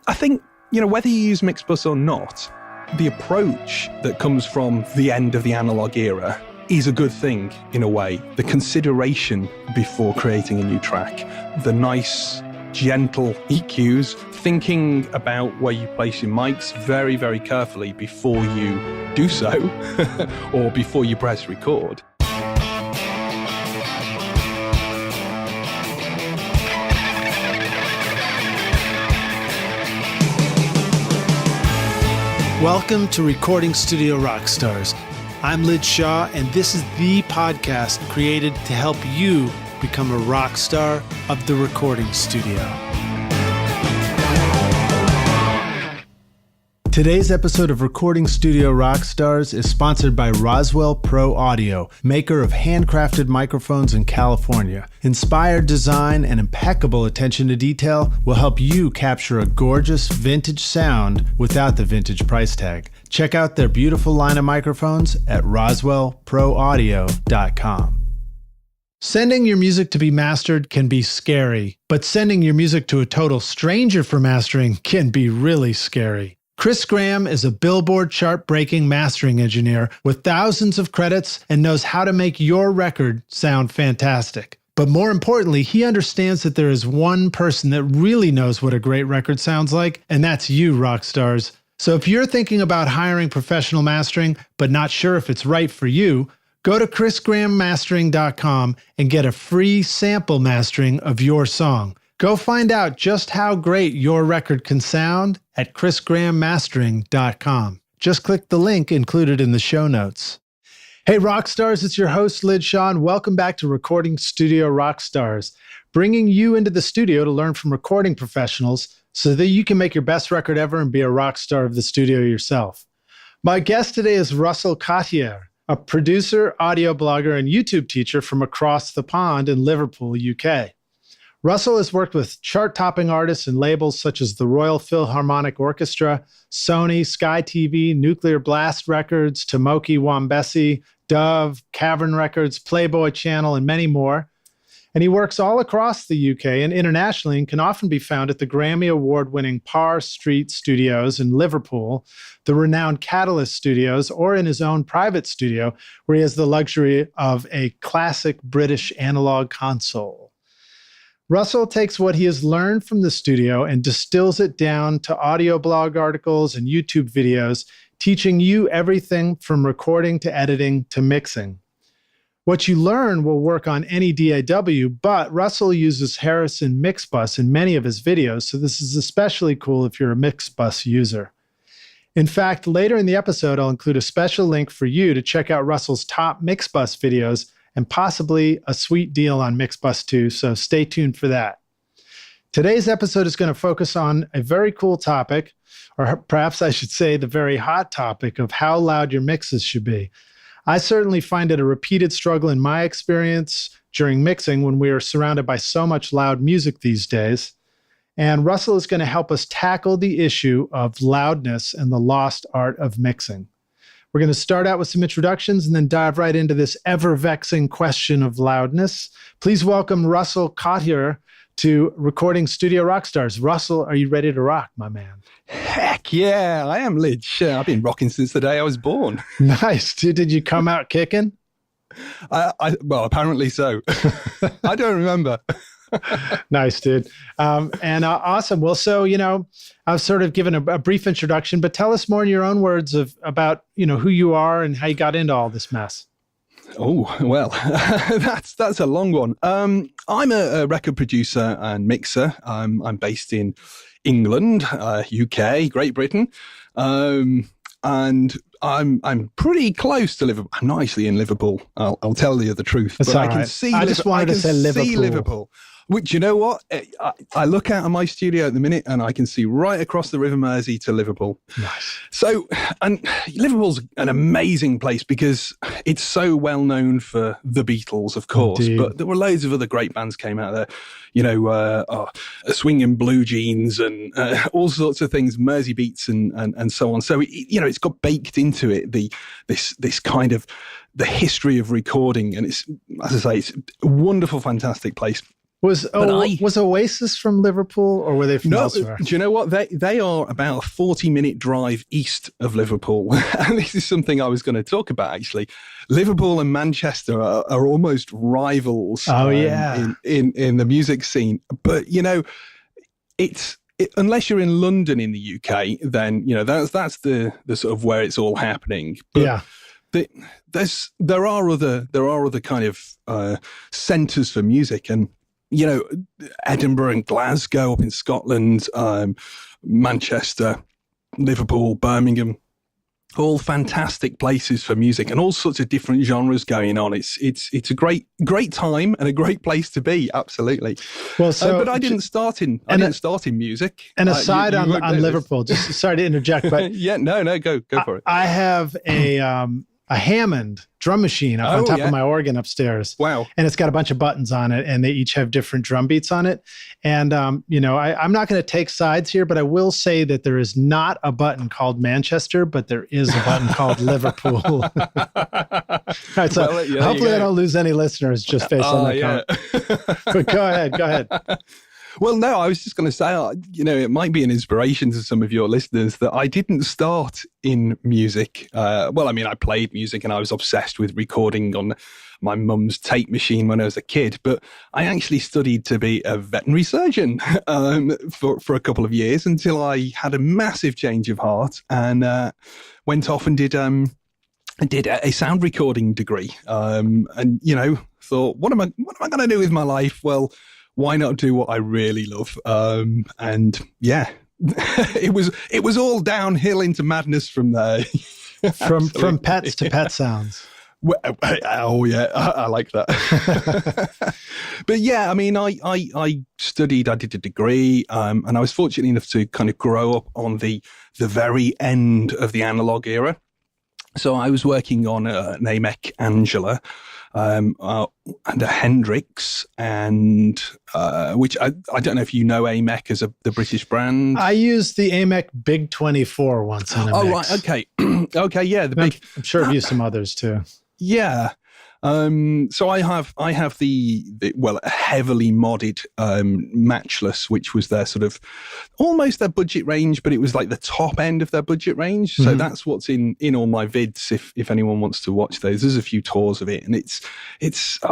I think, whether you use Mixbus or not, the approach that comes from the end of the analog era is a good thing in a way. The consideration before creating a new track, the nice, gentle EQs, thinking about where you place your mics very, very carefully before you do so, or before you press record. Welcome to Recording Studio Rockstars. I'm Lid Shaw, and this is the podcast created to help you become a rock star of the recording studio. Today's episode of Recording Studio Rockstars is sponsored by Roswell Pro Audio, maker of handcrafted microphones in California. Inspired design and impeccable attention to detail will help you capture a gorgeous vintage sound without the vintage price tag. Check out their beautiful line of microphones at roswellproaudio.com. Sending your music to be mastered can be scary, but sending your music to a total stranger for mastering can be really scary. Chris Graham is a Billboard chart-breaking mastering engineer with thousands of credits and knows how to make your record sound fantastic. But more importantly, he understands that there is one person that really knows what a great record sounds like, and that's you, rock stars. So if you're thinking about hiring professional mastering, but not sure if it's right for you, go to chrisgrahammastering.com and get a free sample mastering of your song. Go find out just how great your record can sound at chrisgrahammastering.com. Just click the link included in the show notes. Hey Rockstars, it's your host Lid Shaw, and welcome back to Recording Studio Rockstars, bringing you into the studio to learn from recording professionals so that you can make your best record ever and be a rock star of the studio yourself. My guest today is Russell Cottier, a producer, audio blogger, and YouTube teacher from across the pond in Liverpool, UK. Russell has worked with chart-topping artists and labels such as the Royal Philharmonic Orchestra, Sony, Sky TV, Nuclear Blast Records, Tamoki Wambesi Dove, Cavern Records, Playboy Channel, and many more. And he works all across the UK and internationally and can often be found at the Grammy-Award winning Parr Street Studios in Liverpool, the renowned Catalyst Studios, or in his own private studio where he has the luxury of a classic British analog console. Russell takes what he has learned from the studio and distills it down to audio blog articles and YouTube videos, teaching you everything from recording to editing to mixing. What you learn will work on any DAW, but Russell uses Harrison Mixbus in many of his videos, so this is especially cool if you're a Mixbus user. In fact, later in the episode, I'll include a special link for you to check out Russell's top Mixbus videos and possibly a sweet deal on Mixbus too, so stay tuned for that. Today's episode is going to focus on a very cool topic, or perhaps I should say the very hot topic of how loud your mixes should be. I certainly find it a repeated struggle in my experience during mixing when we are surrounded by so much loud music these days. And Russell is going to help us tackle the issue of loudness and the lost art of mixing. We're going to start out with some introductions and then dive right into this ever-vexing question of loudness. Please welcome Russell Cottier to Recording Studio Rockstars. Russell, are you ready to rock, my man? Heck yeah, I am, Lid. I've been rocking since the day I was born. Nice. Did you come out kicking? Well, apparently so. I don't remember. Nice, dude. Awesome. Well, so, I've sort of given a brief introduction, but tell us more in your own words about who you are and how you got into all this mess. Oh, well, that's a long one. I'm a record producer and mixer. I'm based in England, UK, Great Britain. And I'm pretty close to Liverpool. I'm not actually in Liverpool. I'll tell you the truth. That's but all I can right. see. I just wanted to say Liverpool. Which, you know what? I look out of my studio at the minute and I can see right across the River Mersey to Liverpool. Nice. So, and Liverpool's an amazing place because it's so well known for the Beatles, of course. Indeed. But there were loads of other great bands came out there. Swinging Blue Jeans and all sorts of things, Mersey Beats and so on. So, it's got baked into it, this kind of the history of recording. And it's, as I say, it's a wonderful, fantastic place. Was Oasis from Liverpool, or were they from elsewhere? Do you know what? They are about a 40-minute drive east of Liverpool. And this is something I was going to talk about, actually. Liverpool and Manchester are almost rivals in the music scene. But, unless you're in London in the UK, then, that's the sort of where it's all happening. But there are other kind of centres for music, and Edinburgh and Glasgow up in Scotland, Manchester, Liverpool, Birmingham, all fantastic places for music and all sorts of different genres going on. It's a great time and a great place to be. Absolutely. Well, but I didn't start in music. And aside on Liverpool, just sorry to interject, but go for it. I have a Hammond drum machine up on top of my organ upstairs. Wow. And it's got a bunch of buttons on it, and they each have different drum beats on it. And, I'm not going to take sides here, but I will say that there is not a button called Manchester, but there is a button called Liverpool. All right, so hopefully I don't lose any listeners just based on that comment. But go ahead. Well, no, I was just going to say, it might be an inspiration to some of your listeners that I didn't start in music. I played music and I was obsessed with recording on my mum's tape machine when I was a kid, but I actually studied to be a veterinary surgeon for a couple of years until I had a massive change of heart and went off and did a sound recording degree. Thought, what am I going to do with my life? Well, why not do what I really love? It was all downhill into madness from there. from pets to pet sounds. Well, I like that. But yeah, I mean, I studied, I did a degree, and I was fortunate enough to kind of grow up on the very end of the analog era. So I was working on an AMEC Angela, and a Hendrix, and which I don't know if you know AMEC as the British brand. I used the AMEC Big 24 once in a mix. Right, okay, yeah. I'm sure I've used some others too. Yeah. So I have the heavily modded Matchless, which was their sort of almost their budget range, but it was like the top end of their budget range. So that's what's in all my vids. If anyone wants to watch those, there's a few tours of it, and it's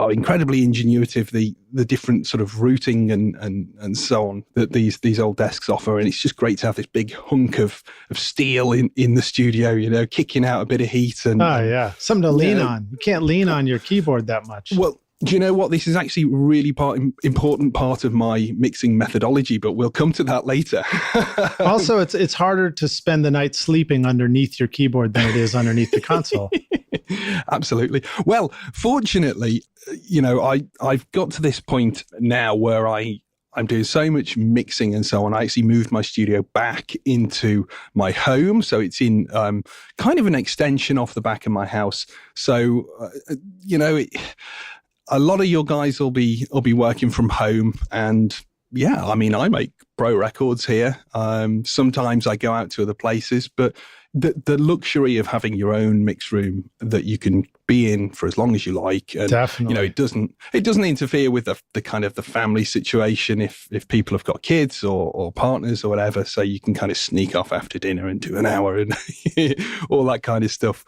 incredibly ingenuitive. The different sort of routing and so on that these old desks offer, and it's just great to have this big hunk of steel in the studio, kicking out a bit of heat and something to lean on. You can't lean on your keyboard that much. Well, do you know what? This is actually really important part of my mixing methodology, but we'll come to that later. Also, it's harder to spend the night sleeping underneath your keyboard than it is underneath the console. Absolutely. Well, fortunately, I've got to this point now where I'm doing so much mixing and so on. I actually moved my studio back into my home. So it's in kind of an extension off the back of my house. So, a lot of your guys will be working from home. And yeah, I mean, I make pro records here. Sometimes I go out to other places, but the luxury of having your own mix room that you can be in for as long as you like, and definitely, it doesn't interfere with the kind of the family situation if people have got kids or partners or whatever, so you can kind of sneak off after dinner and do an hour and all that kind of stuff.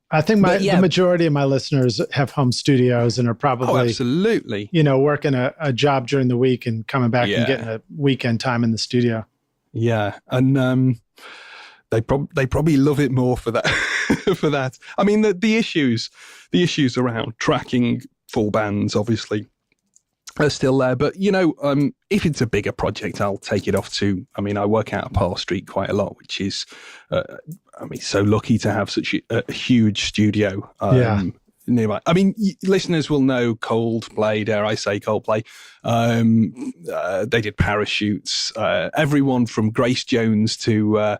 I think the majority of my listeners have home studios and are probably absolutely working a job during the week and coming back and getting a weekend time in the studio. Yeah, and they probably love it more for that. For that, I mean, the issues around tracking full bands obviously are still there, but if it's a bigger project, I'll take it off to. I mean, I work out of Parr Street quite a lot, which is, so lucky to have such a huge studio. Nearby. I mean, listeners will know Coldplay, dare I say Coldplay. They did Parachutes. Everyone from Grace Jones to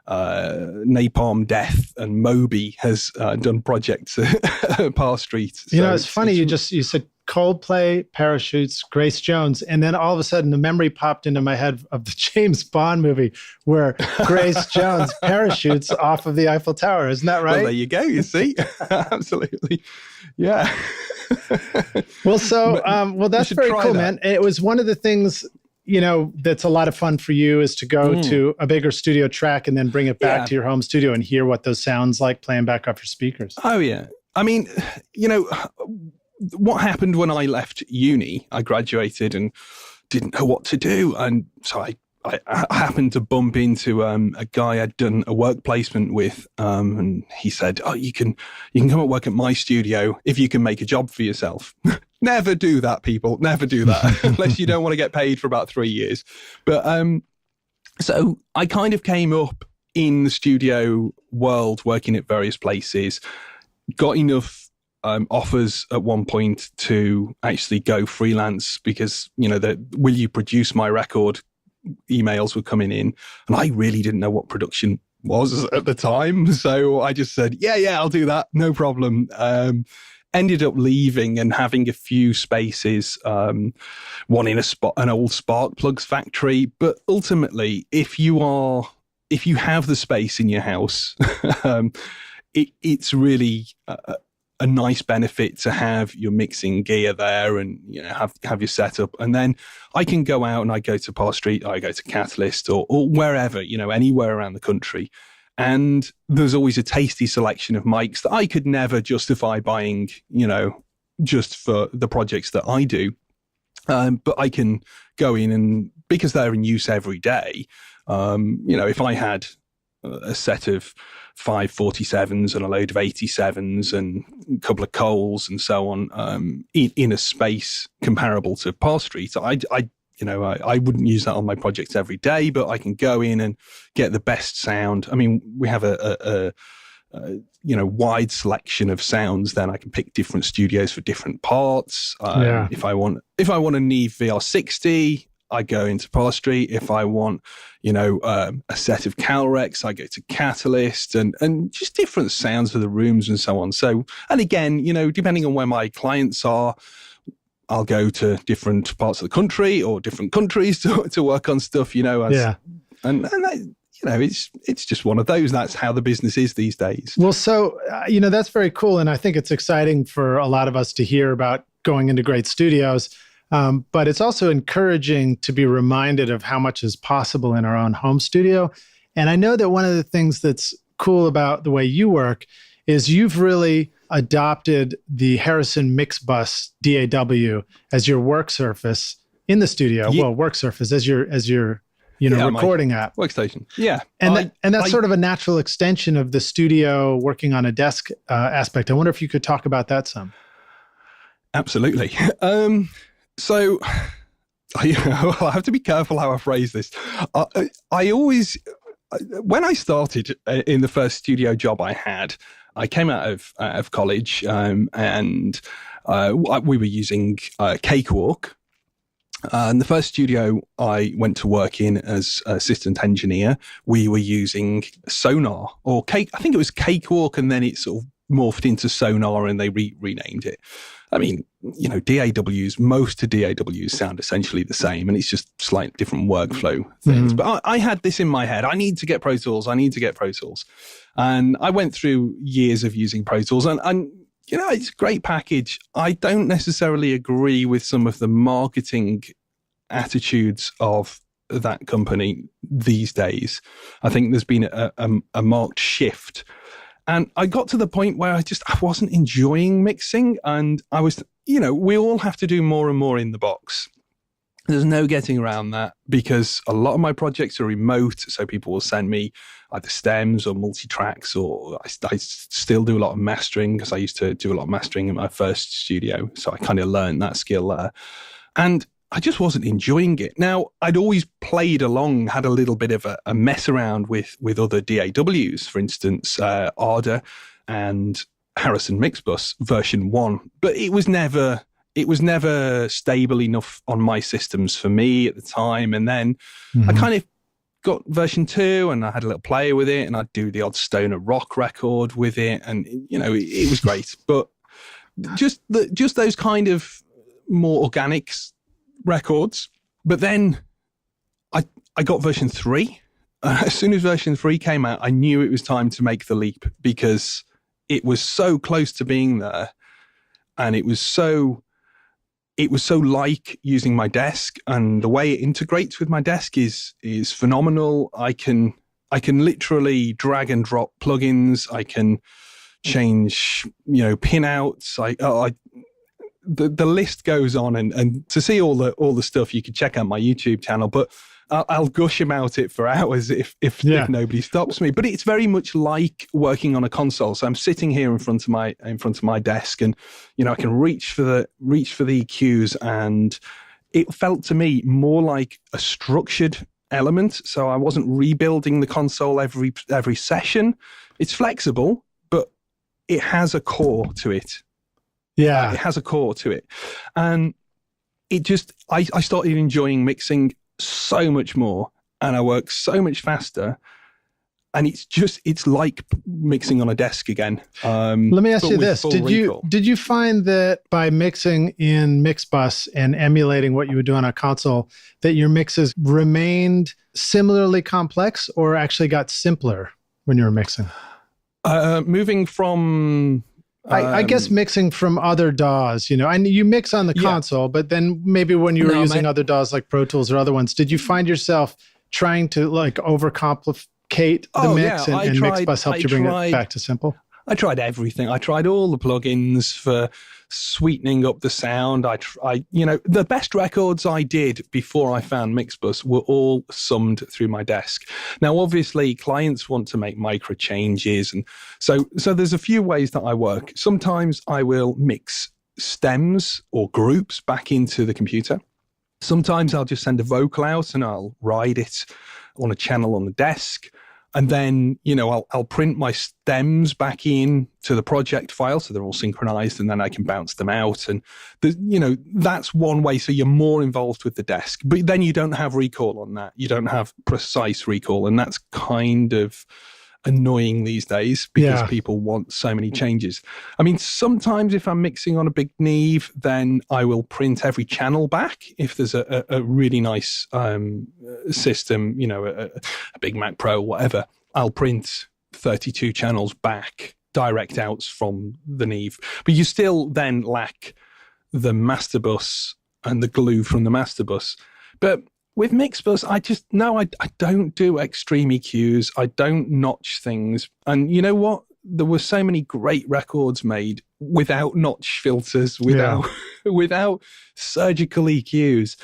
Napalm Death and Moby has done projects at Parr Street. So it's funny you said Coldplay, Parachutes, Grace Jones. And then all of a sudden the memory popped into my head of the James Bond movie where Grace Jones parachutes off of the Eiffel Tower. Isn't that right? Well, there you go. You see? Absolutely. Yeah. Well, that's very cool, man. It was one of the things, that's a lot of fun for you is to go to a bigger studio track and then bring it back to your home studio and hear what those sounds like playing back off your speakers. Oh, yeah. I mean, what happened when I left uni, I graduated and didn't know what to do. And so I happened to bump into a guy I'd done a work placement with. And he said, oh, you can come and work at my studio if you can make a job for yourself. Never do that, people. Never do that unless you don't want to get paid for about 3 years. But so I kind of came up in the studio world, working at various places, got enough offers at one point to actually go freelance because, the will you produce my record emails were coming in. And I really didn't know what production was at the time. So I just said, yeah, I'll do that. No problem. Ended up leaving and having a few spaces, one in an old spark plugs factory. But ultimately, if you have the space in your house, it's really a nice benefit to have your mixing gear there and have your setup. And then I can go out and I go to Parr Street, I go to Catalyst or wherever, anywhere around the country. And there's always a tasty selection of mics that I could never justify buying, just for the projects that I do. But I can go in and because they're in use every day, if I had a set of 547s and a load of 87s and a couple of Coles and so on, in a space comparable to Parr Street, I wouldn't use that on my projects every day, but I can go in and get the best sound. I mean, we have a wide selection of sounds. Then I can pick different studios for different parts. If I want a Neve VR60, I go into Parr Street. If I want, a set of Calrex, I go to Catalyst and just different sounds for the rooms and so on. So, and again, depending on where my clients are, I'll go to different parts of the country or different countries to work on stuff, and that, it's just one of those. That's how the business is these days. Well, so, that's very cool. And I think it's exciting for a lot of us to hear about going into great studios. But it's also encouraging to be reminded of how much is possible in our own home studio. And I know that one of the things that's cool about the way you work is you've really adopted the Harrison Mixbus DAW as your work surface in the studio. Yeah. Well, work surface as your recording app. Workstation. Yeah. And that's sort of a natural extension of the studio working on a desk aspect. I wonder if you could talk about that some. Absolutely. So I have to be careful how I phrase this. I always, when I started in the first studio job I had, I came out of college and we were using Cakewalk. And the first studio I went to work in as assistant engineer, we were using Sonar or I think it was Cakewalk, and then it sort of morphed into Sonar and they renamed it. I mean, DAWs, most of DAWs sound essentially the same, and it's just slightly different workflow things. Mm-hmm. But I had this in my head. I need to get Pro Tools. And I went through years of using Pro Tools, and it's a great package. I don't necessarily agree with some of the marketing attitudes of that company these days. I think there's been a marked shift. And I got to the point where I wasn't enjoying mixing. And I was, we all have to do more and more in the box. There's no getting around that because a lot of my projects are remote. So people will send me either stems or multi-tracks, or I still do a lot of mastering because I used to do a lot of mastering in my first studio. So I kind of learned that skill there. And I just wasn't enjoying it. Now, I'd always played along, had a little bit of a mess around with other DAWs, for instance, Arda and Harrison Mixbus version 1, but it was never stable enough on my systems for me at the time. And then I kind of got version 2 and I had a little player with it, and I'd do the odd stoner rock record with it. And, it was great. But just those kind of more organic records. But then I got version 3. As soon as version 3 came out, I knew it was time to make the leap because it was so close to being there. And it was so like using my desk, and the way it integrates with my desk is phenomenal. I can literally drag and drop plugins. I can change, pinouts. The list goes on, and to see all the stuff, you could check out my YouTube channel, but I'll gush about it for hours if nobody stops me. But it's very much like working on a console. So I'm sitting here in front of my desk, and I can reach for the EQs, and it felt to me more like a structured element. So I wasn't rebuilding the console every session. It's flexible, but it has a core to it. Yeah, it has a core to it, and it just I started enjoying mixing so much more, and I work so much faster, and it's like mixing on a desk again. Let me ask you this: did you find that by mixing in Mixbus and emulating what you would do on a console, that your mixes remained similarly complex, or actually got simpler when you were mixing? Moving from I guess mixing from other DAWs, and you mix on the console, but then maybe when you were using other DAWs like Pro Tools or other ones, did you find yourself trying to overcomplicate the mix, and Mixbus helped you bring it back to simple? I tried everything. I tried all the plugins for sweetening up the sound. The best records I did before I found Mixbus were all summed through my desk. Now, obviously, clients want to make micro changes, and so there's a few ways that I work. Sometimes I will mix stems or groups back into the computer. Sometimes I'll just send a vocal out and I'll ride it on a channel on the desk. And then, I'll print my stems back in to the project file, so they're all synchronized, and then I can bounce them out. And, that's one way. So you're more involved with the desk. But then you don't have recall on that. You don't have precise recall. And that's kind of annoying these days because people want so many changes. I mean, sometimes if I'm mixing on a big Neve, then I will print every channel back. If there's a really nice system, a big Mac Pro, whatever, I'll print 32 channels back, direct outs from the Neve. But you still then lack the master bus and the glue from the master bus. But with Mixbus, I don't do extreme EQs. I don't notch things. And you know what? There were so many great records made without notch filters, without surgical EQs.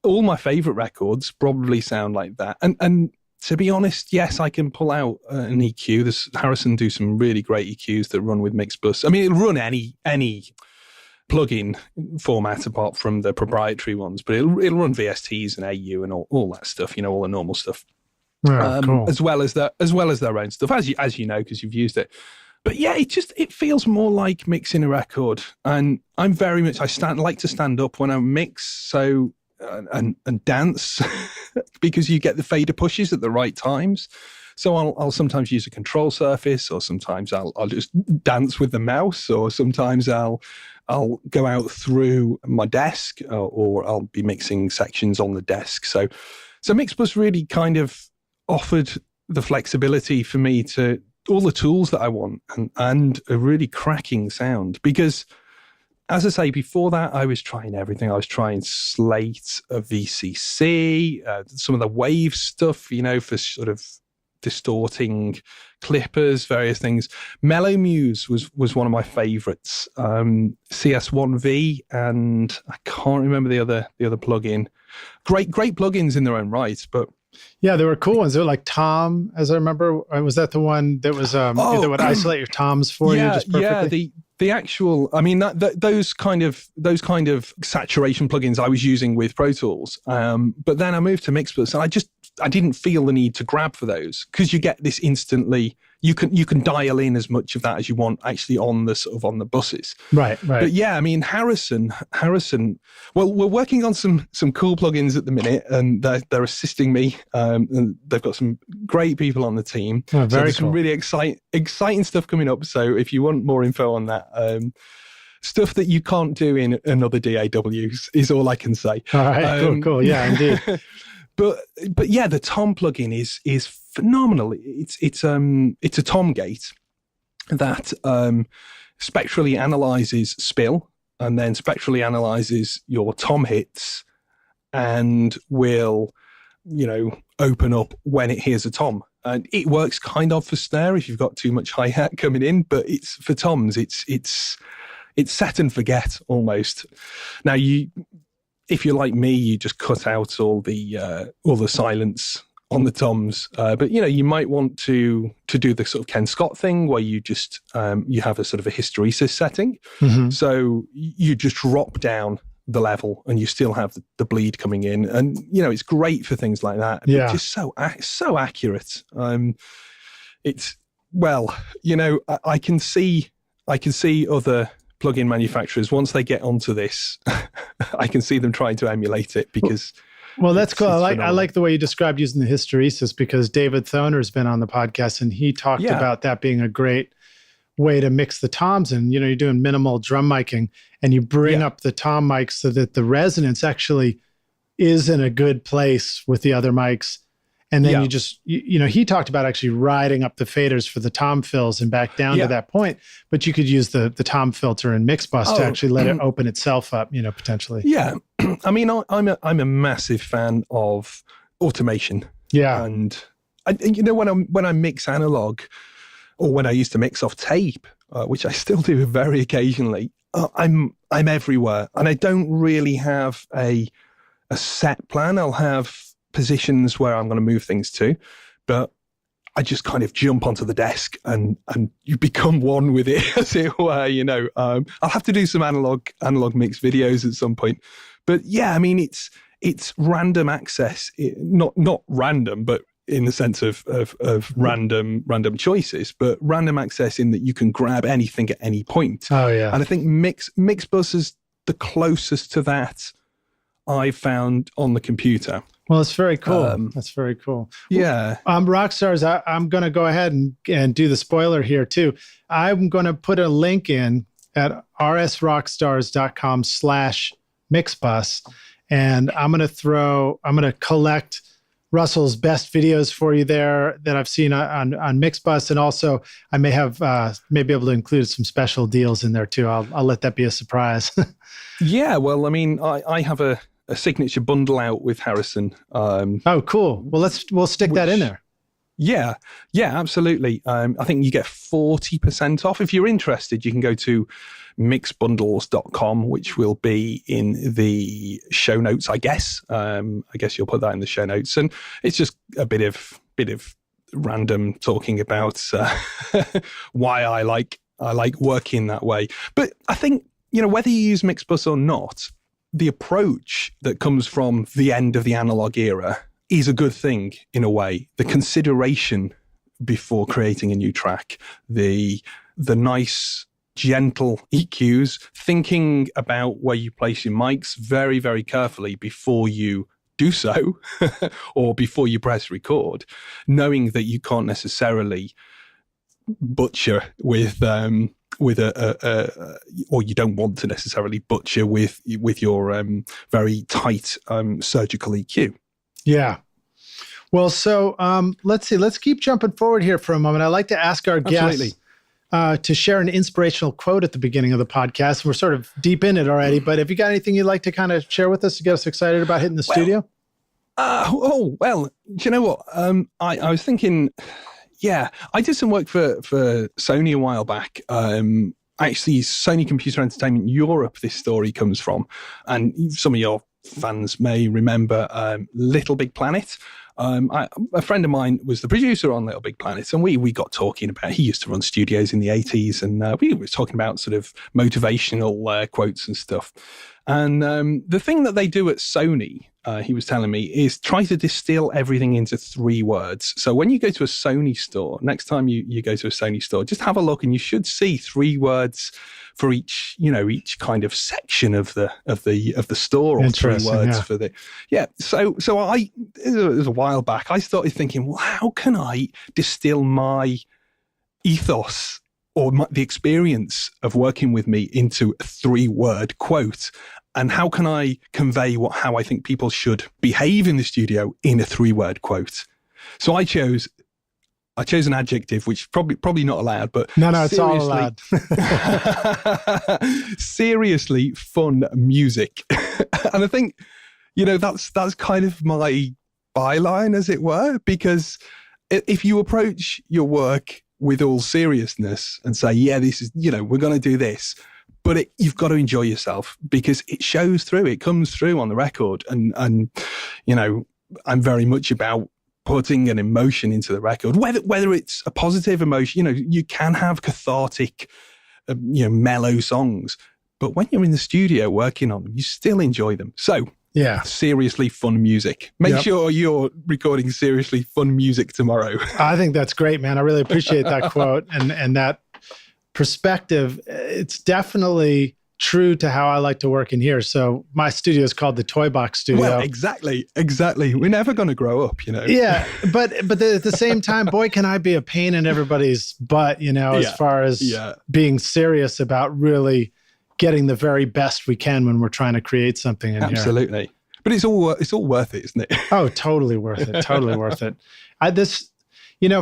All my favorite records probably sound like that. And to be honest, yes, I can pull out an EQ. Harrison do some really great EQs that run with Mixbus. I mean, it'll run any plugin format apart from the proprietary ones, but it'll run VSTs and AU and all that stuff, all the normal stuff, cool. as well as their own stuff, as you know, because you've used it. But yeah, it feels more like mixing a record, and I'm very much like to stand up when I mix, so and dance because you get the fader pushes at the right times. So I'll sometimes use a control surface, or sometimes I'll just dance with the mouse, or sometimes I'll go out through my desk, or I'll be mixing sections on the desk. So Mixbus really kind of offered the flexibility for me to all the tools that I want and a really cracking sound. Because, as I say, before that, I was trying everything. I was trying Slate, VCC, some of the wave stuff, for sort of distorting clippers, various things. Mellow Muse was one of my favorites. CS1V, and I can't remember the other plugin. Great plugins in their own right, but yeah, they were cool ones. They were like Tom, as I remember. Was that the one that was that would isolate your toms for you just perfectly? Yeah, the actual, I mean, those kind of saturation plugins I was using with Pro Tools. But then I moved to Mixbus, and I didn't feel the need to grab for those, because you get this instantly. You can dial in as much of that as you want actually on the buses. Right. But yeah, I mean, Harrison. Well, we're working on some cool plugins at the minute, and they're assisting me. And they've got some great people on the team. Oh, very so there's cool. some really exciting stuff coming up. So if you want more info on that, stuff that you can't do in another DAWs is all I can say. All right, cool. Yeah, indeed. But yeah, the Tom plugin is phenomenal. It's a Tom gate that spectrally analyzes spill and then spectrally analyzes your Tom hits and will, open up when it hears a Tom. And it works kind of for snare if you've got too much hi-hat coming in, but it's for toms. It's set and forget almost. Now if you're like me, you just cut out all the silence on the toms. But you might want to do the sort of Ken Scott thing where you just you have a sort of a hysteresis setting. Mm-hmm. So you just drop down the level and you still have the bleed coming in, and it's great for things like that. Yeah, just so accurate. I can see other plugin manufacturers, once they get onto this, I can see them trying to emulate it because. Well, that's cool. I like the way you described using the hysteresis, because David Thoner's been on the podcast and he talked about that being a great way to mix the toms. And you're doing minimal drum miking and you bring up the tom mics so that the resonance actually is in a good place with the other mics. And then you just, he talked about actually riding up the faders for the tom fills and back down to that point. But you could use the tom filter in Mixbus to actually let it open itself up, potentially. Yeah. I mean, I'm a massive fan of automation. Yeah. And when I mix analog, or when I used to mix off tape, which I still do very occasionally, I'm everywhere, and I don't really have a set plan. I'll have positions where I'm going to move things to, but I just kind of jump onto the desk and you become one with it, as it were. I'll have to do some analog mix videos at some point, but yeah, I mean it's random access, not random, but in the sense of random choices, but random access in that you can grab anything at any point. Oh yeah. And I think Mixbus is the closest to that I've found on the computer. Well, it's very cool. That's very cool. Yeah. Rockstars, I'm going to go ahead and do the spoiler here too. I'm going to put a link in at rsrockstars.com/Mixbus. And I'm going to collect Russell's best videos for you there that I've seen on Mixbus. And also I may have, be able to include some special deals in there too. I'll let that be a surprise. Yeah. Well, I mean, I have a signature bundle out with Harrison. Oh, cool. Well, we'll stick that in there. Yeah, absolutely. I think you get 40% off. If you're interested, you can go to mixbundles.com, which will be in the show notes, I guess. I guess you'll put that in the show notes. And it's just a bit of random talking about why I like working that way. But I think, whether you use Mixbus or not, the approach that comes from the end of the analog era is a good thing in a way. The consideration before creating a new track, the nice, gentle EQs, thinking about where you place your mics very, very carefully before you do so, or before you press record, knowing that you can't necessarily butcher with or you don't want to necessarily butcher with your very tight surgical EQ. Yeah. Well, so let's see. Let's keep jumping forward here for a moment. I like to ask our guests to share an inspirational quote at the beginning of the podcast. We're sort of deep in it already, but have you got anything you'd like to kind of share with us to get us excited about hitting the studio? Well, do you know what? I was thinking... Yeah, I did some work for Sony a while back. Actually, Sony Computer Entertainment Europe, this story comes from. And some of your fans may remember Little Big Planet. A friend of mine was the producer on Little Big Planet, and we got talking about, he used to run studios in the 80s, and we were talking about sort of motivational quotes and stuff. And the thing that they do at Sony, he was telling me, is try to distill everything into 3 words. So when you go to a Sony store, next time you go to a Sony store, just have a look, and you should see 3 words for each kind of section of the store, or 3 words for the So it was a while back. I started thinking, well, how can I distill my ethos the experience of working with me into a 3-word quote. And how can I convey how I think people should behave in the studio in a 3-word quote? So I chose an adjective, which probably not allowed, but no, it's all allowed. Seriously fun music. And I think, that's kind of my byline, as it were, because if you approach your work with all seriousness and say, yeah, this is, we're going to do this, but you've got to enjoy yourself, because it shows through, it comes through on the record. And I'm very much about putting an emotion into the record, whether it's a positive emotion. You can have cathartic, mellow songs, but when you're in the studio working on them, you still enjoy them. So yeah, seriously fun music. Make sure you're recording seriously fun music tomorrow. I think that's great, man. I really appreciate that quote and that perspective. It's definitely true to how I like to work in here. So my studio is called the Toy Box Studio. Well, exactly. We're never going to grow up, Yeah, but at the same time, boy, can I be a pain in everybody's butt, as far as being serious about really getting the very best we can when we're trying to create something in here. Absolutely. But it's all worth it, isn't it? Oh, totally worth it. Totally worth it.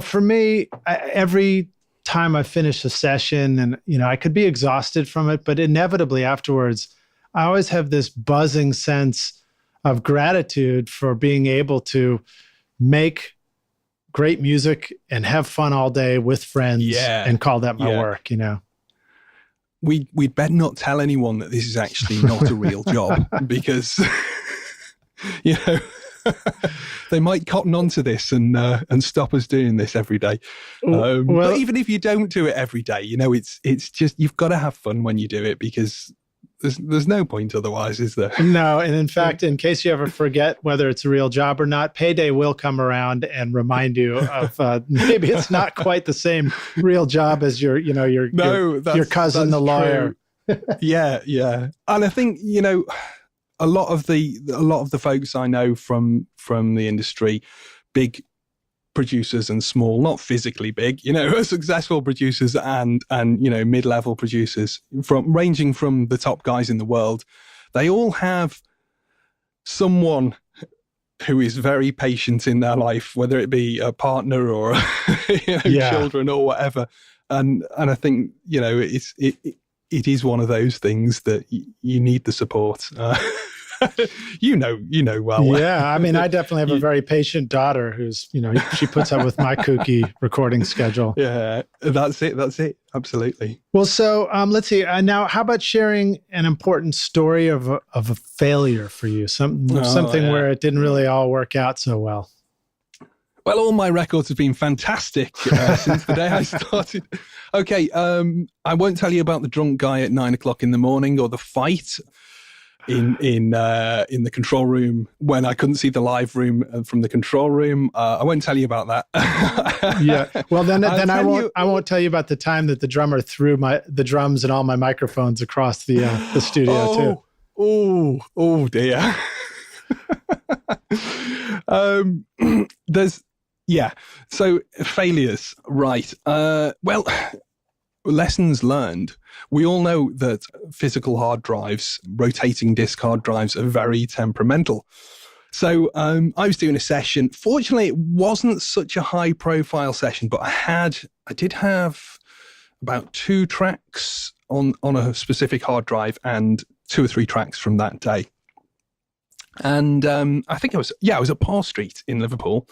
For me, every time I finish a session, and I could be exhausted from it, but inevitably afterwards, I always have this buzzing sense of gratitude for being able to make great music and have fun all day with friends and call that my work. We'd better not tell anyone that this is actually not a real job, because they might cotton onto this and stop us doing this every day. But even if you don't do it every day, it's just, you've got to have fun when you do it, because there's no point otherwise, is there? No, and in fact, in case you ever forget whether it's a real job or not, payday will come around and remind you of maybe it's not quite the same real job as your cousin, the lawyer. Yeah. And I think, a lot of the folks I know from the industry, big producers and small, not physically big, successful producers and mid-level producers, ranging from the top guys in the world, they all have someone who is very patient in their life, whether it be a partner or children or whatever. And I think it is one of those things that you need the support. You know well. Yeah, I mean, I definitely have a very patient daughter who's, she puts up with my kooky recording schedule. Yeah, that's it. Absolutely. Well, so let's see. Now, how about sharing an important story of a failure for you? Something where it didn't really all work out so well. Well, all my records have been fantastic since the day I started. Okay, I won't tell you about the drunk guy at 9 o'clock in the morning, or the fight in the control room when I couldn't see the live room from the control room. I won't tell you about that. Yeah. Well, then I won't tell you about the time that the drummer threw the drums and all my microphones across the studio too. Oh dear. So failures, right? Well, lessons learned. We all know that physical hard drives, rotating disk hard drives, are very temperamental. So I was doing a session. Fortunately, it wasn't such a high profile session, but I did have about 2 tracks on a specific hard drive and 2 or 3 tracks from that day. And I think I was at Parr Street in Liverpool,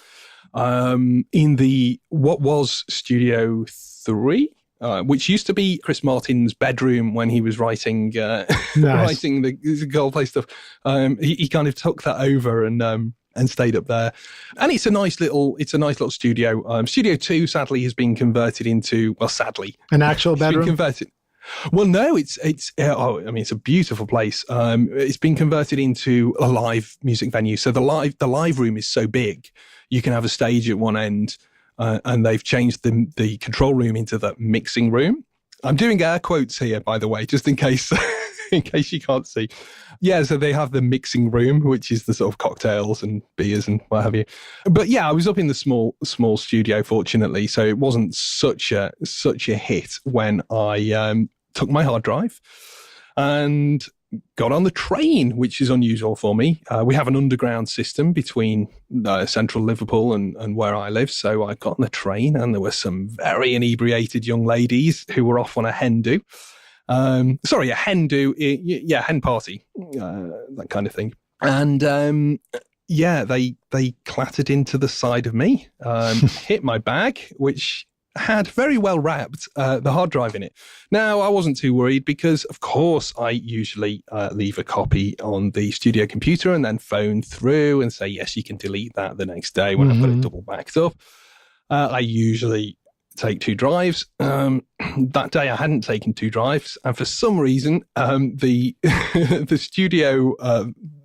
in what was Studio 3, which used to be Chris Martin's bedroom when he was writing writing the Coldplay stuff. He kind of took that over and stayed up there. And it's a nice little studio. Studio 2 sadly has been converted into, well, sadly, an actual bedroom. Been converted. Well, no, it's a beautiful place. It's been converted into a live music venue. So the live room is so big, you can have a stage at one end, and they've changed the control room into the mixing room. I'm doing air quotes here, by the way, just in case in case you can't see. Yeah, so they have the mixing room, which is the sort of cocktails and beers and what have you. But yeah, I was up in the small studio, fortunately, so it wasn't such a hit when I took my hard drive and got on the train, which is unusual for me. We have an underground system between central Liverpool and where I live. So I got on the train and there were some very inebriated young ladies who were off on a hen do. A hen do, hen party, that kind of thing. And they clattered into the side of me, hit my bag, which had very well wrapped the hard drive in it. Now, I wasn't too worried because, of course, I usually leave a copy on the studio computer and then phone through and say, yes, you can delete that the next day when I've got it double backed up. I usually take 2 drives. That day, I hadn't taken 2 drives. And for some reason, the studio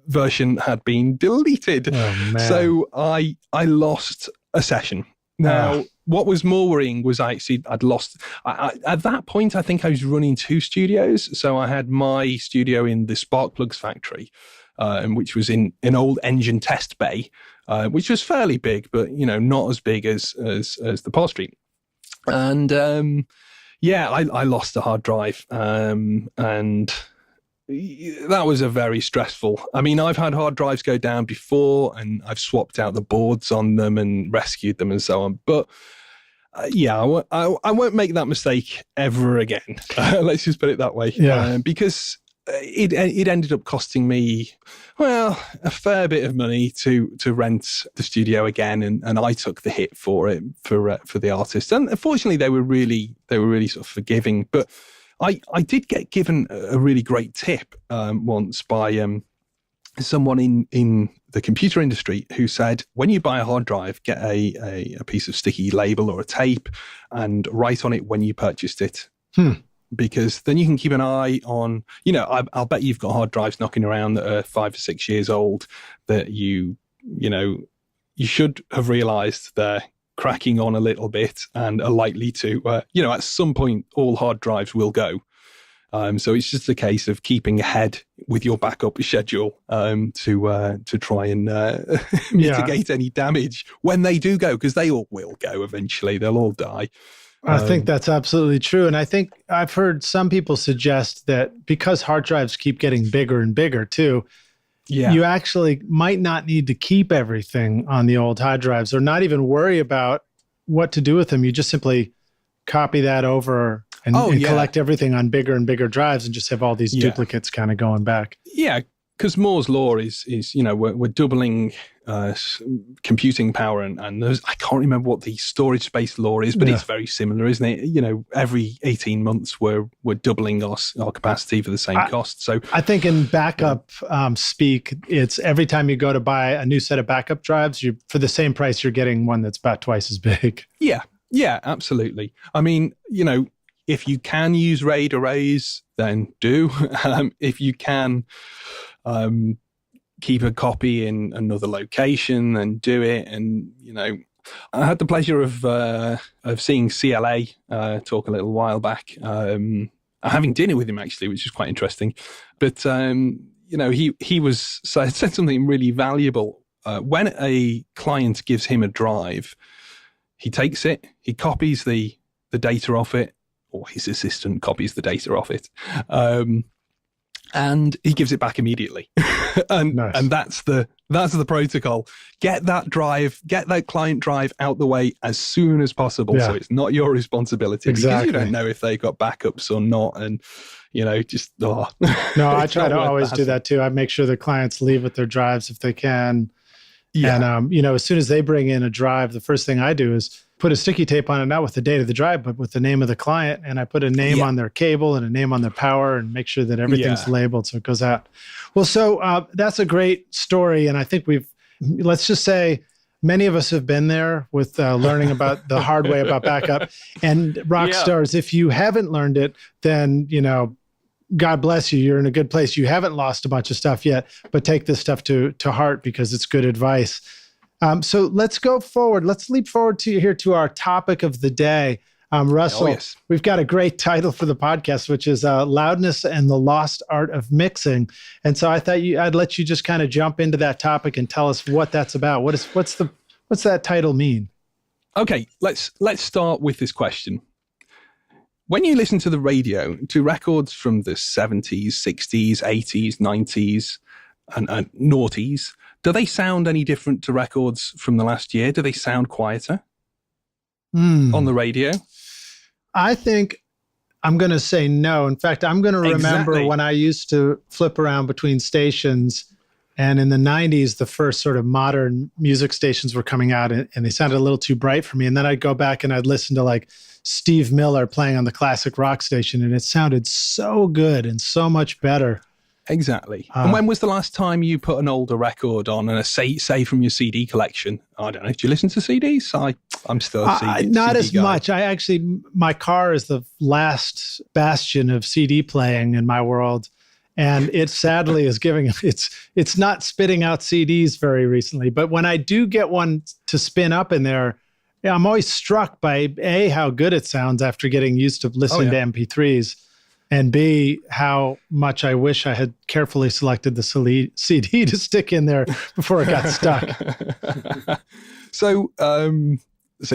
version had been deleted. Oh, man. So I lost a session. Now, what was more worrying was I'd lost, at that point, I think I was running 2 studios. So I had my studio in the spark plugs factory, which was in an old engine test bay, which was fairly big, but, not as big as the Parr Street. And, I lost the hard drive. And that was a very stressful. I mean, I've had hard drives go down before and I've swapped out the boards on them and rescued them and so on. But I won't make that mistake ever again. Let's just put it that way. Yeah. Because it ended up costing me, a fair bit of money to rent the studio again. And I took the hit for it, for the artist. And unfortunately, they were really sort of forgiving. But I did get given a really great tip once by someone in the computer industry who said, when you buy a hard drive, get a piece of sticky label or a tape and write on it when you purchased it. Because then you can keep an eye on, I'll bet you've got hard drives knocking around that are 5 or 6 years old that you should have realized they're cracking on a little bit and are likely to, at some point, all hard drives will go. So it's just a case of keeping ahead with your backup schedule to try and mitigate any damage when they do go, because they all will go eventually. They'll all die. I think that's absolutely true. And I think I've heard some people suggest that because hard drives keep getting bigger and bigger too, you actually might not need to keep everything on the old hard drives or not even worry about what to do with them. You just simply copy that over and collect everything on bigger and bigger drives and just have all these duplicates kind of going back. Yeah, because Moore's law is we're doubling computing power and there's, I can't remember what the storage space law is, but it's very similar, isn't it? Every 18 months we're doubling our capacity for the same cost. So I think in backup speak, it's every time you go to buy a new set of backup drives, for the same price, you're getting one that's about twice as big. Yeah, absolutely. I mean, if you can use RAID arrays, then do. If you can keep a copy in another location, then do it. And, I had the pleasure of seeing CLA talk a little while back, having dinner with him, actually, which is quite interesting. But, he said something really valuable. When a client gives him a drive, he takes it, he copies the data off it, or his assistant copies the data off it, and he gives it back immediately. and that's the protocol. Get that client drive out the way as soon as possible, so it's not your responsibility. Exactly. Because you don't know if they got backups or not, and just No, I try to always do that too. I make sure the clients leave with their drives if they can. Yeah. And, as soon as they bring in a drive, the first thing I do is put a sticky tape on it, not with the date of the drive, but with the name of the client. And I put a name on their cable and a name on their power and make sure that everything's labeled so it goes out. Well, so that's a great story. And I think let's just say many of us have been there with learning about the hard way about backup. And rock stars, if you haven't learned it, then, God bless you. You're in a good place. You haven't lost a bunch of stuff yet, but take this stuff to heart because it's good advice. So let's go forward. Let's leap forward to our topic of the day. Russell, Oh, yes. we've got a great title for the podcast, which is Loudness and the Lost Art of Mixing. And so I thought I'd let you just kind of jump into that topic and tell us what that's about. What's that title mean? Okay, let's start with this question. When you listen to the radio, to records from the 70s, 60s, 80s, 90s, and noughties, do they sound any different to records from the last year? Do they sound quieter on the radio? I think I'm going to say no. In fact, I'm going to remember when I used to flip around between stations, and in the 90s, the first sort of modern music stations were coming out, and they sounded a little too bright for me. And then I'd go back and I'd listen to like Steve Miller playing on the classic rock station, and it sounded so good and so much better. Exactly. And when was the last time you put an older record on, and say from your CD collection? I don't know. Do you listen to CDs? I'm still a CD not as guy. much. My car is the last bastion of CD playing in my world, and it sadly is it's not spitting out CDs very recently. But when I do get one to spin up in there, I'm always struck by A, how good it sounds after getting used to listening to MP3s. And B, how much I wish I had carefully selected the CD to stick in there before it got stuck. So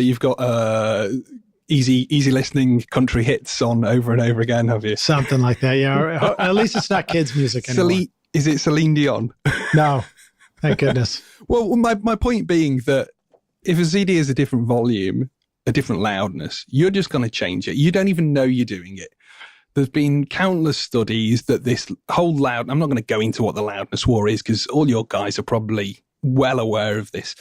you've got easy listening country hits on over and over again, have you? Something like that, yeah. At least it's not kids' music anymore. Is it Celine Dion? No, thank goodness. Well, my point being that if a CD is a different volume, a different loudness, you're just going to change it. You don't even know you're doing it. There's been countless studies that this whole I'm not going to go into what the loudness war is because all your guys are probably well aware of this.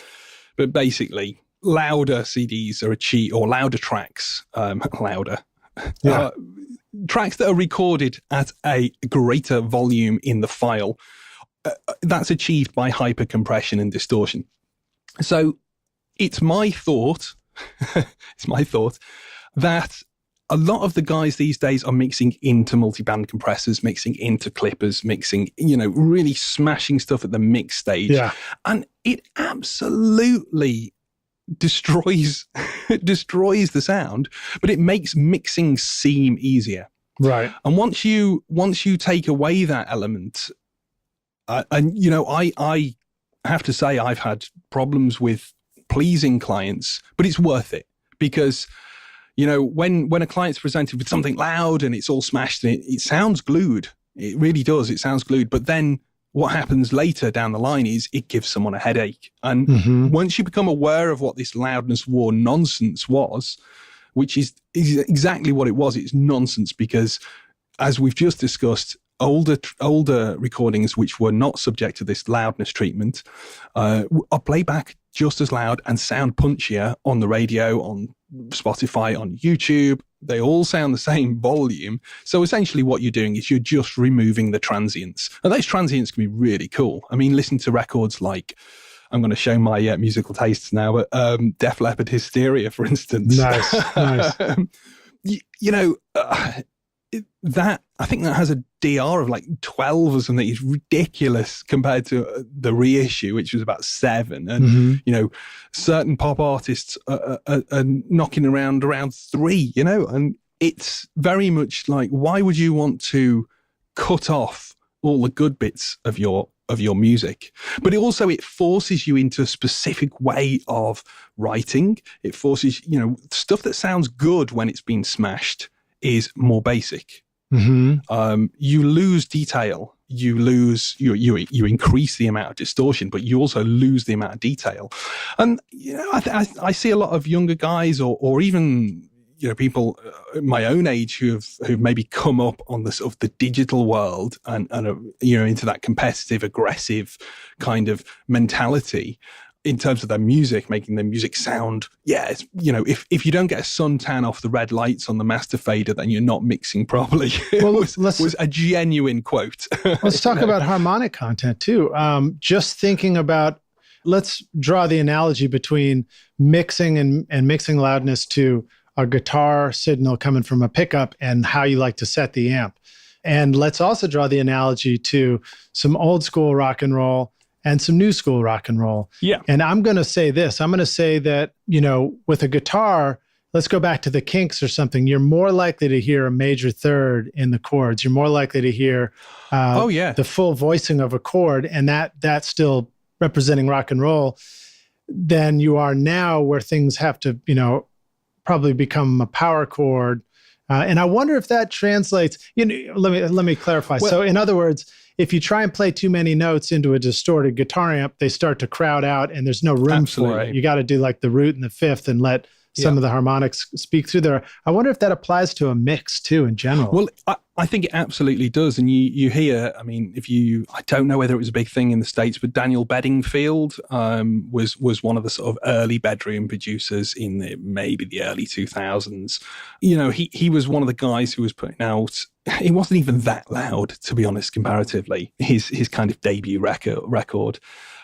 But basically, louder CDs are or louder tracks, tracks that are recorded at a greater volume in the file. That's achieved by hypercompression and distortion. So it's my thought that a lot of the guys these days are mixing into multi-band compressors, mixing into clippers, mixing, really smashing stuff at the mix stage. Yeah. And it absolutely destroys the sound, but it makes mixing seem easier. Right. And once you take away that element, I have to say I've had problems with pleasing clients, but it's worth it because when a client's presented with something loud and it's all smashed and it sounds glued, it really does. It sounds glued. But then what happens later down the line is it gives someone a headache. And once you become aware of what this loudness war nonsense was, which is exactly what it was, it's nonsense because, as we've just discussed, older recordings which were not subject to this loudness treatment are playback just as loud and sound punchier on the radio, on Spotify, on YouTube. They all sound the same volume. So essentially what you're doing is you're just removing the transients. And those transients can be really cool. I mean, listen to records like, I'm going to show my musical tastes now, but Def Leppard Hysteria, for instance. Nice. That I think that has a DR of like 12 or something. It's ridiculous compared to the reissue, which was about 7. And certain pop artists are knocking around 3. And it's very much like, why would you want to cut off all the good bits of your music? But it forces you into a specific way of writing. It forces stuff that sounds good when it's been smashed is more basic. You lose detail. You increase the amount of distortion, but you also lose the amount of detail. And I see a lot of younger guys, or even people my own age who've maybe come up on the sort of the digital world and are, into that competitive, aggressive kind of mentality in terms of their music, making their music sound, if you don't get a suntan off the red lights on the master fader, then you're not mixing properly. Well, was a genuine quote. Let's talk about harmonic content too. Just thinking about, let's draw the analogy between mixing and mixing loudness to a guitar signal coming from a pickup and how you like to set the amp. And let's also draw the analogy to some old school rock and roll and some new school rock and roll. Yeah. And I'm going to say this. I'm going to say that, with a guitar, let's go back to the Kinks or something. You're more likely to hear a major third in the chords. You're more likely to hear the full voicing of a chord, and that's still representing rock and roll, than you are now, where things have to, probably become a power chord. And I wonder if that translates. Let me clarify. Well, so, in other words, if you try and play too many notes into a distorted guitar amp, they start to crowd out, and there's no room for it. You got to do like the root and the fifth, and let some of the harmonics speak through there. I wonder if that applies to a mix too, in general. Well, I think it absolutely does. And you hear, I mean, I don't know whether it was a big thing in the States, but Daniel Bedingfield was one of the sort of early bedroom producers in maybe the early 2000s. He was one of the guys who was putting out, it wasn't even that loud, to be honest, comparatively, his kind of debut record.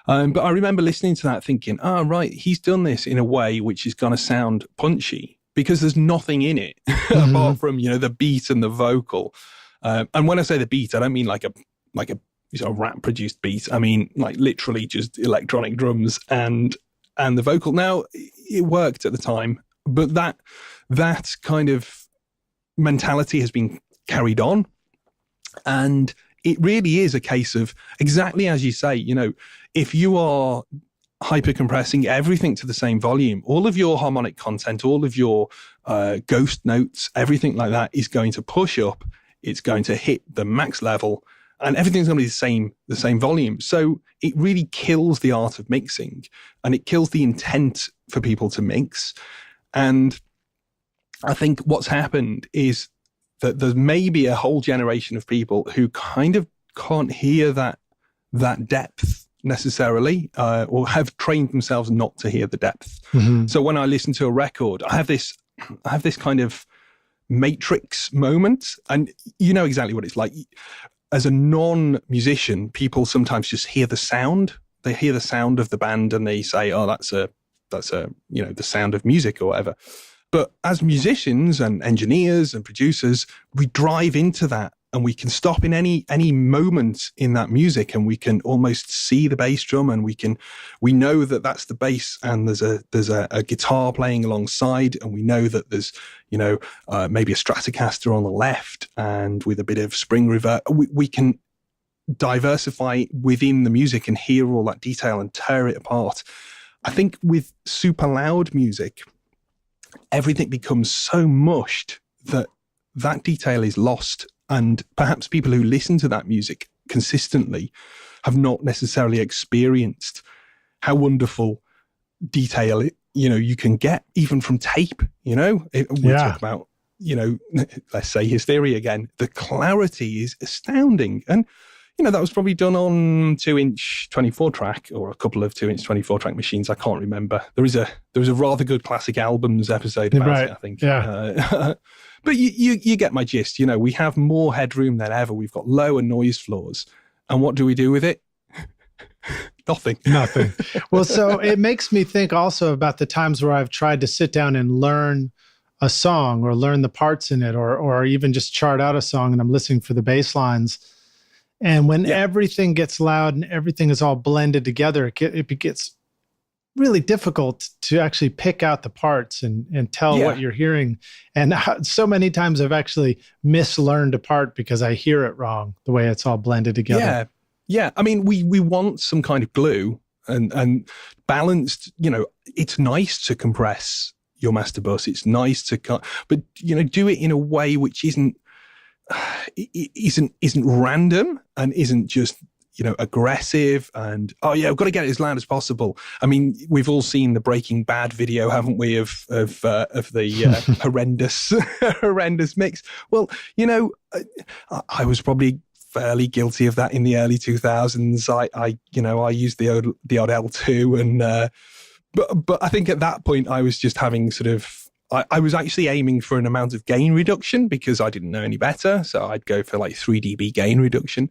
But I remember listening to that thinking, right, he's done this in a way which is going to sound punchy, because there's nothing in it apart from, the beat and the vocal. And when I say the beat, I don't mean like a rap produced beat. I mean, like literally just electronic drums and the vocal. Now, it worked at the time, but that kind of mentality has been carried on. And it really is a case of, exactly as you say, if you are hyper compressing everything to the same volume, all of your harmonic content, all of your ghost notes, everything like that is going to push up. It's going to hit the max level, and everything's going to be the same volume. So it really kills the art of mixing, and it kills the intent for people to mix. And I think what's happened is that there's maybe a whole generation of people who kind of can't hear that depth necessarily, or have trained themselves not to hear the depth. Mm-hmm. So when I listen to a record, I have this kind of matrix moment, and you know exactly what it's like. As a non-musician, people sometimes just hear the sound. They hear the sound of the band and they say, "Oh, that's a the sound of music," or whatever. But as musicians and engineers and producers, we drive into that, and we can stop in any moment in that music, and we can almost see the bass drum, and we know that that's the bass, and there's a guitar playing alongside, and we know that there's maybe a Stratocaster on the left, and with a bit of spring reverb, we can diversify within the music and hear all that detail and tear it apart. I think with super loud music, everything becomes so mushed that detail is lost. And perhaps people who listen to that music consistently have not necessarily experienced how wonderful detail you can get even from tape. We talk about, let's say Hysteria again. The clarity is astounding. And, that was probably done on 2-inch 24-track or a couple of 2-inch 24-track machines. I can't remember. There was a rather good Classic Albums episode about it, I think. Yeah. But you get my gist. We have more headroom than ever. We've got lower noise floors. And what do we do with it? Nothing. Well, so it makes me think also about the times where I've tried to sit down and learn a song or learn the parts in it, or even just chart out a song, and I'm listening for the bass lines. And when everything gets loud and everything is all blended together, it gets really difficult to actually pick out the parts and tell what you're hearing. And so many times I've actually mislearned a part because I hear it wrong, the way it's all blended together. Yeah. I mean, we want some kind of glue and balanced, it's nice to compress your master bus. It's nice to cut, but, do it in a way which isn't random and isn't just aggressive and I've got to get it as loud as possible. I mean, we've all seen the Breaking Bad video, haven't we, of the horrendous mix. Well, I was probably fairly guilty of that in the early 2000s. I used the odd L2 and but I think at that point I was just having sort of I was actually aiming for an amount of gain reduction because I didn't know any better. So I'd go for like 3 dB gain reduction.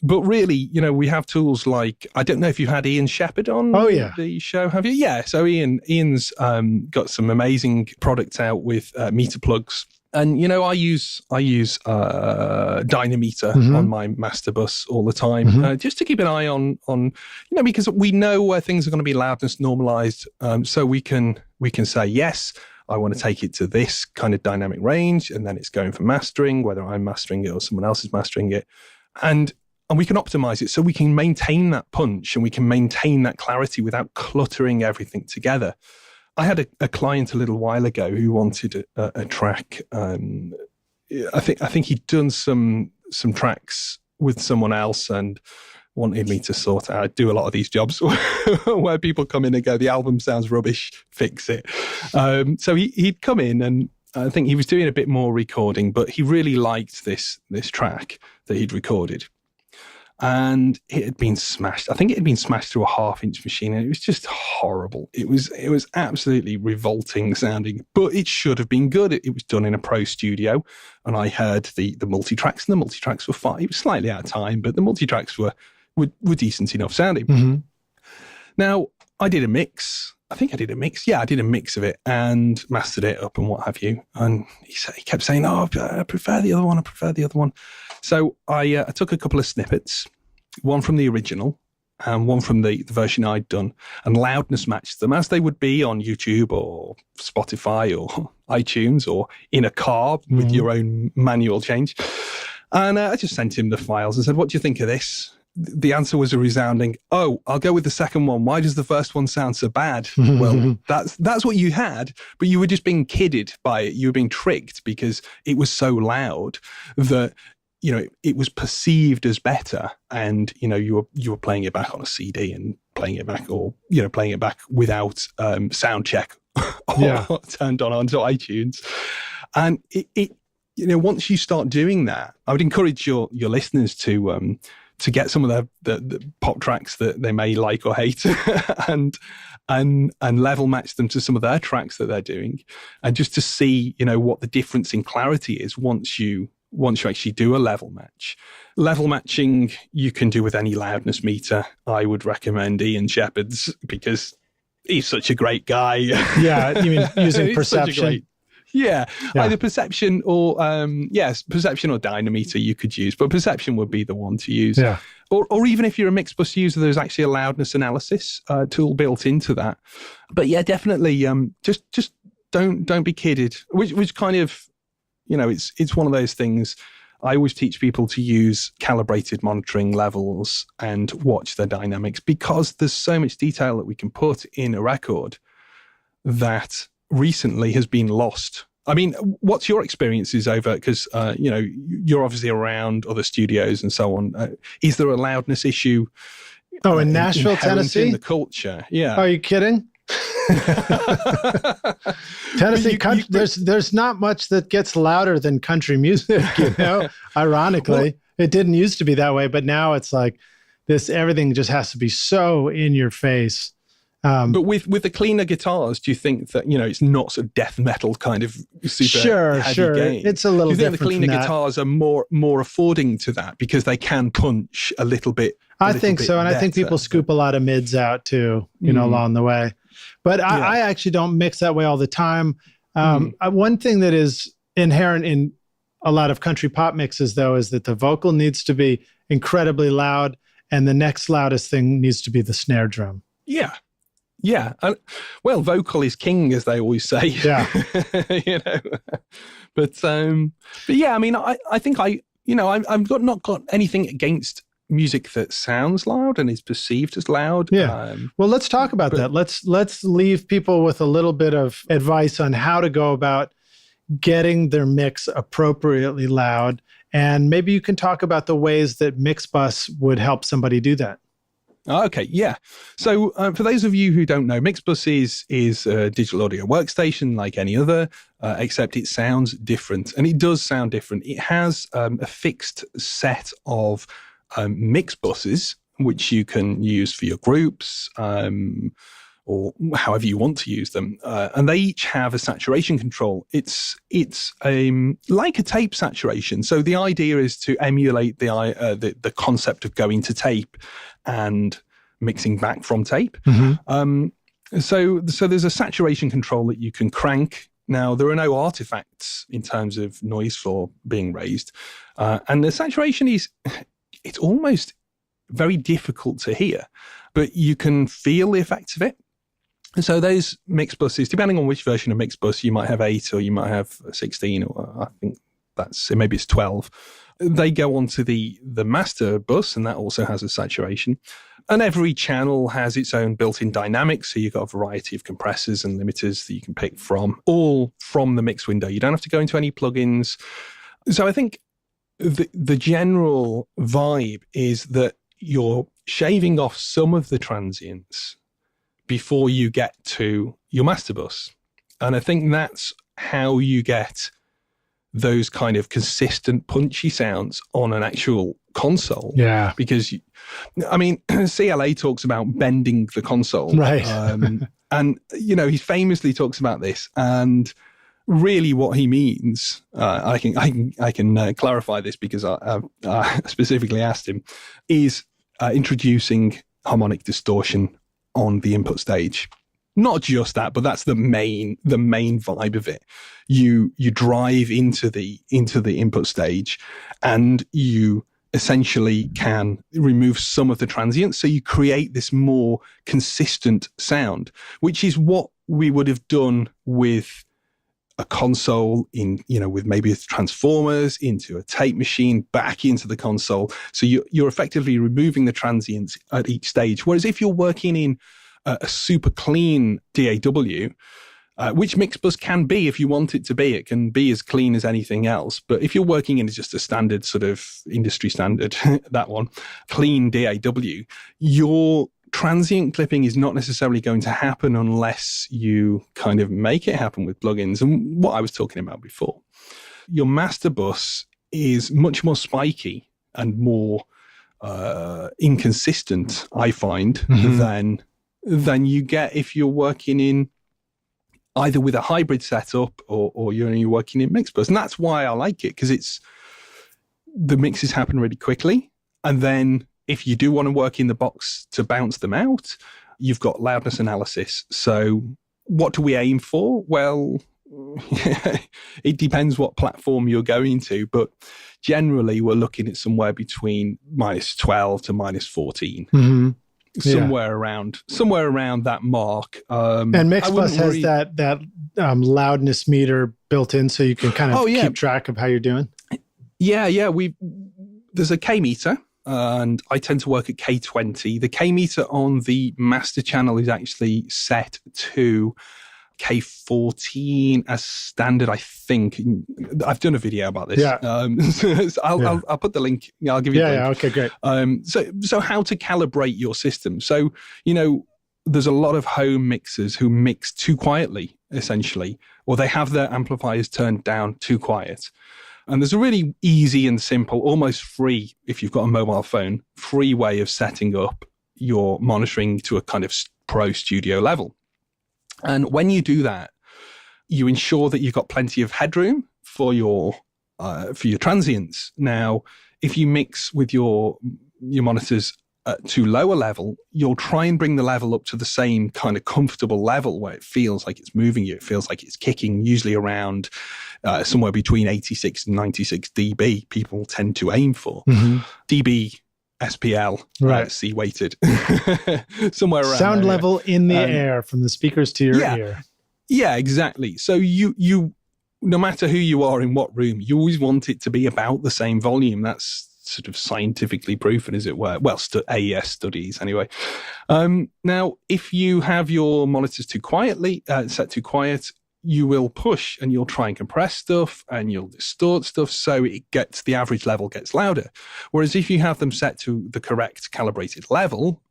But really, we have tools like, I don't know if you had Ian Shepherd on the show, have you? Yeah. So Ian's got some amazing products out with meter plugs. And, I use Dynameter on my master bus all the time, just to keep an eye on, because we know where things are going to be loudness normalized. So we can say, yes, I want to take it to this kind of dynamic range, and then it's going for mastering, whether I'm mastering it or someone else is mastering it. And we can optimize it so we can maintain that punch and we can maintain that clarity without cluttering everything together. I had a client a little while ago who wanted a track. I think he'd done some tracks with someone else and wanted me to sort out. I do a lot of these jobs where people come in and go, the album sounds rubbish, fix it. So he'd come in, and I think he was doing a bit more recording, but he really liked this track that he'd recorded. And it had been smashed. I think it had been smashed through a 1/2-inch machine, and it was just horrible. It was absolutely revolting sounding, but it should have been good. It was done in a pro studio, and I heard the multi-tracks, and the multi-tracks were fine. It was slightly out of time, but the multi-tracks were decent enough sounding. Mm-hmm. Now, I did a mix. I think I did a mix. Yeah, I did a mix of it and mastered it up and what have you. And he kept saying, "Oh, I prefer the other one. I prefer the other one." So I took a couple of snippets, one from the original and one from the version I'd done, and Loudness matched them as they would be on YouTube or Spotify or iTunes or in a car with your own manual change. And I just sent him the files and said, "What do you think of this?" The answer was a resounding, "Oh, I'll go with the second one. Why does the first one sound so bad?" Well, that's what you had, but you were just being kidded by it. You were being tricked because it was so loud that, you know, it was perceived as better, and you were playing it back on a CD and playing it back, or playing it back without sound check or turned onto iTunes. And it once you start doing that, I would encourage your listeners to get some of the pop tracks that they may like or hate and level match them to some of their tracks that they're doing, and just to see what the difference in clarity is once you actually do a level match. Level matching you can do with any loudness meter. I would recommend Ian Shepherd's because he's such a great guy. Yeah, you mean using perception? Either perception or perception or dynameter you could use, but perception would be the one to use. Yeah. Or even if you're a Mixbus user, there's actually a loudness analysis tool built into that. But yeah, definitely just don't be kidded. Which kind of, it's one of those things. I always teach people to use calibrated monitoring levels and watch their dynamics, because there's so much detail that we can put in a record that recently has been lost. I mean, what's your experiences over, because you're obviously around other studios and so on. Is there a loudness issue? Oh, in Nashville, Tennessee? In the culture, yeah. Are you kidding? Tennessee country, there's not much that gets louder than country music, ironically. It didn't used to be that way, but now it's like this, everything just has to be so in your face. But with the cleaner guitars, do you think that it's not sort of death metal kind of super heavy gain? It's a little different. Do you think the cleaner guitars are more affording to that because they can punch a little bit? I think so, and better. I think people scoop a lot of mids out too, along the way. But I actually don't mix that way all the time. One thing that is inherent in a lot of country pop mixes, though, is that the vocal needs to be incredibly loud, and the next loudest thing needs to be the snare drum. Yeah. Yeah. Well, vocal is king, as they always say. Yeah. But yeah, I mean, I think I've not got anything against music that sounds loud and is perceived as loud. Yeah. Well, let's talk about that. Let's leave people with a little bit of advice on how to go about getting their mix appropriately loud. And maybe you can talk about the ways that Mixbus would help somebody do that. Okay, yeah. So for those of you who don't know, Mixbus is a digital audio workstation like any other, except it sounds different. And it does sound different. It has a fixed set of mix buses, which you can use for your groups or however you want to use them. And they each have a saturation control. It's like a tape saturation. So the idea is to emulate the concept of going to tape and mixing back from tape. Mm-hmm. So there's a saturation control that you can crank. Now, there are no artifacts in terms of noise floor being raised. And the saturation it's almost very difficult to hear, but you can feel the effects of it. And so those mix buses, depending on which version of Mixbus, you might have 8 or you might have 16, or I think maybe it's 12. They go onto the master bus, and that also has a saturation. And every channel has its own built-in dynamics. So you've got a variety of compressors and limiters that you can pick from, all from the mix window. You don't have to go into any plugins. So I think the general vibe is that you're shaving off some of the transients before you get to your master bus. And I think that's how you get those kind of consistent punchy sounds on an actual console. Yeah. Because, CLA talks about bending the console. Right. And, he famously talks about this. And really what he means, I can clarify this because I specifically asked him, is introducing harmonic distortion on the input stage. Not just that, but that's the main vibe of it. You drive into the input stage, and you essentially can remove some of the transients, so you create this more consistent sound, which is what we would have done with a console with maybe transformers into a tape machine back into the console. So you're effectively removing the transients at each stage. Whereas if you're working in a super clean DAW, which Mixbus can be if you want it to be. It can be as clean as anything else. But if you're working in just a standard sort of industry standard, that one, clean DAW, your transient clipping is not necessarily going to happen unless you kind of make it happen with plugins. And what I was talking about before, your master bus is much more spiky and more inconsistent, I find, than you get if you're working in either with a hybrid setup or you're working in Mixbus. And that's why I like it, because the mixes happen really quickly. And then if you do want to work in the box to bounce them out, you've got loudness analysis. So what do we aim for? Well, it depends what platform you're going to, but generally we're looking at somewhere between -12 to -14. Mm-hmm. Somewhere around that mark. And Mixbus has that loudness meter built in, so you can kind of keep track of how you're doing. Yeah. There's a K meter, and I tend to work at K20. The K meter on the master channel is actually set to K14 as standard, I think. I've done a video about this. Yeah. I'll put the link. I'll give you the link. Yeah, okay, great. So how to calibrate your system. So, there's a lot of home mixers who mix too quietly, essentially, or they have their amplifiers turned down too quiet. And there's a really easy and simple, almost free, if you've got a mobile phone, free way of setting up your monitoring to a kind of pro studio level. And when you do that, you ensure that you've got plenty of headroom for your transients. Now, if you mix with your monitors at too low a level, you'll try and bring the level up to the same kind of comfortable level where it feels like it's moving you. It feels like it's kicking, usually around somewhere between 86 and 96 dB. People tend to aim for dB. SPL, right? C weighted, somewhere around sound there, level in the air from the speakers to your ear. Yeah, exactly. So you, no matter who you are in what room, you always want it to be about the same volume. That's sort of scientifically proven, as it were. Well, AES studies anyway. Now, if you have your monitors too quietly set too quiet, you will push and you'll try and compress stuff and you'll distort stuff so the average level gets louder. Whereas if you have them set to the correct calibrated level,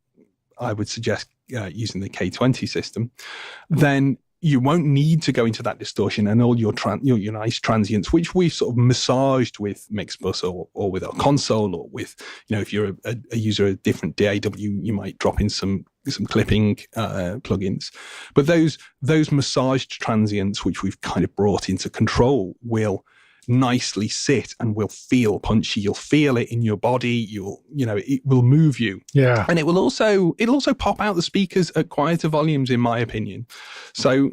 I would suggest using the K20 system, then you won't need to go into that distortion and all your nice transients, which we've sort of massaged with Mixbus or with our console, or with, if you're a user of a different DAW, you might drop in some clipping plugins. But those massaged transients, which we've kind of brought into control, will nicely sit and will feel punchy. You'll feel it in your body. It will move you. Yeah. And it'll also pop out the speakers at quieter volumes, in my opinion. So,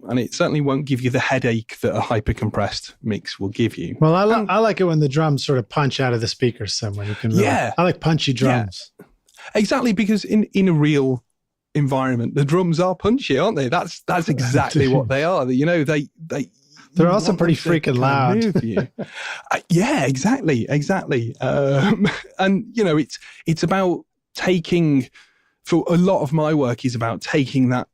and it certainly won't give you the headache that a hyper compressed mix will give you. Well, I like it when the drums sort of punch out of the speakers somewhere. You can I like punchy drums. Yeah. Exactly, because in a real environment, the drums are punchy, aren't they? That's exactly what they are. You know, they're also pretty freaking loud. Yeah, exactly. And you know, it's about taking. For a lot of my work is about taking that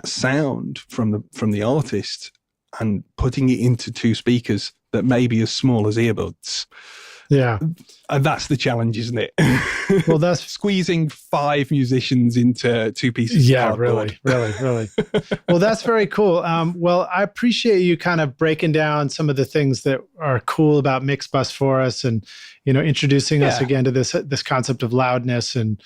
sound from the artist and putting it into two speakers that may be as small as earbuds. Yeah. And that's the challenge, isn't it? Well, that's squeezing 5 musicians into 2 pieces of cardboard. Really. Well, that's very cool. Well, I appreciate you kind of breaking down some of the things that are cool about Mixbus for us, and, you know, introducing us again to this concept of loudness and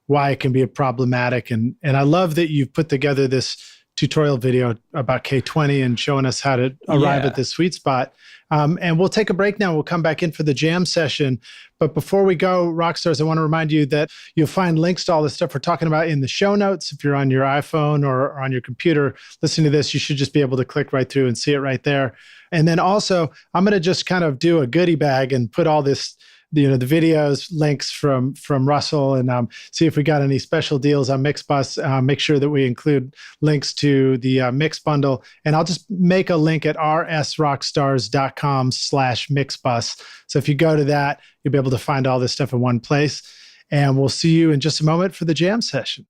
why it can be problematic. And I love that you've put together this tutorial video about K20 and showing us how to arrive at this sweet spot. And we'll take a break now. We'll come back in for the jam session. But before we go, Rockstars, I want to remind you that you'll find links to all the stuff we're talking about in the show notes. If you're on your iPhone or on your computer listening to this, you should just be able to click right through and see it right there. And then also, I'm going to just kind of do a goodie bag and put all this, you know, the videos, links from Russell, and see if we got any special deals on Mixbus. Make sure that we include links to the Mix bundle, and I'll just make a link at rsrockstars.com/Mixbus. So if you go to that, you'll be able to find all this stuff in one place. And we'll see you in just a moment for the jam session.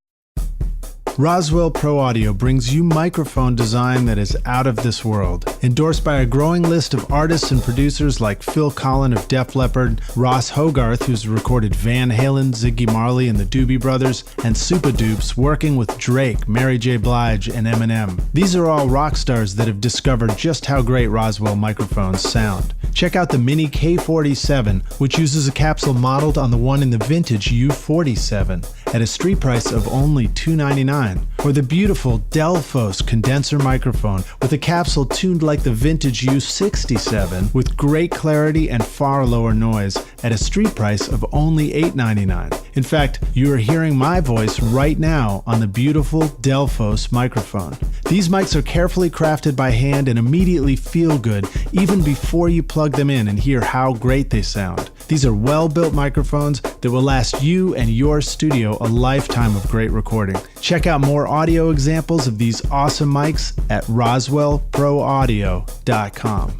Roswell Pro Audio brings you microphone design that is out of this world. Endorsed by a growing list of artists and producers like Phil Collen of Def Leppard, Ross Hogarth, who's recorded Van Halen, Ziggy Marley, and the Doobie Brothers, and Super Dupes, working with Drake, Mary J. Blige, and Eminem. These are all rock stars that have discovered just how great Roswell microphones sound. Check out the Mini K47, which uses a capsule modeled on the one in the vintage U47 at a street price of only $299. Or the beautiful Delphos condenser microphone with a capsule tuned like the vintage U67 with great clarity and far lower noise at a street price of only $899. In fact, you are hearing my voice right now on the beautiful Delphos microphone. These mics are carefully crafted by hand and immediately feel good even before you plug them in and hear how great they sound. These are well-built microphones that will last you and your studio a lifetime of great recording. Check out more audio examples of these awesome mics at roswellproaudio.com.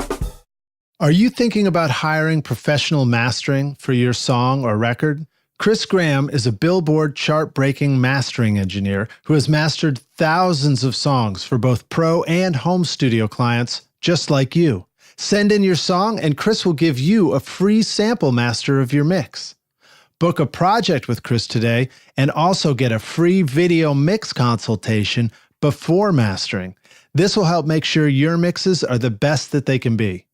Are you thinking about hiring professional mastering for your song or record? Chris Graham is a Billboard chart-breaking mastering engineer who has mastered thousands of songs for both pro and home studio clients just like you. Send in your song and Chris will give you a free sample master of your mix. Book a project with Chris today and also get a free video mix consultation before mastering. This will help make sure your mixes are the best that they can be.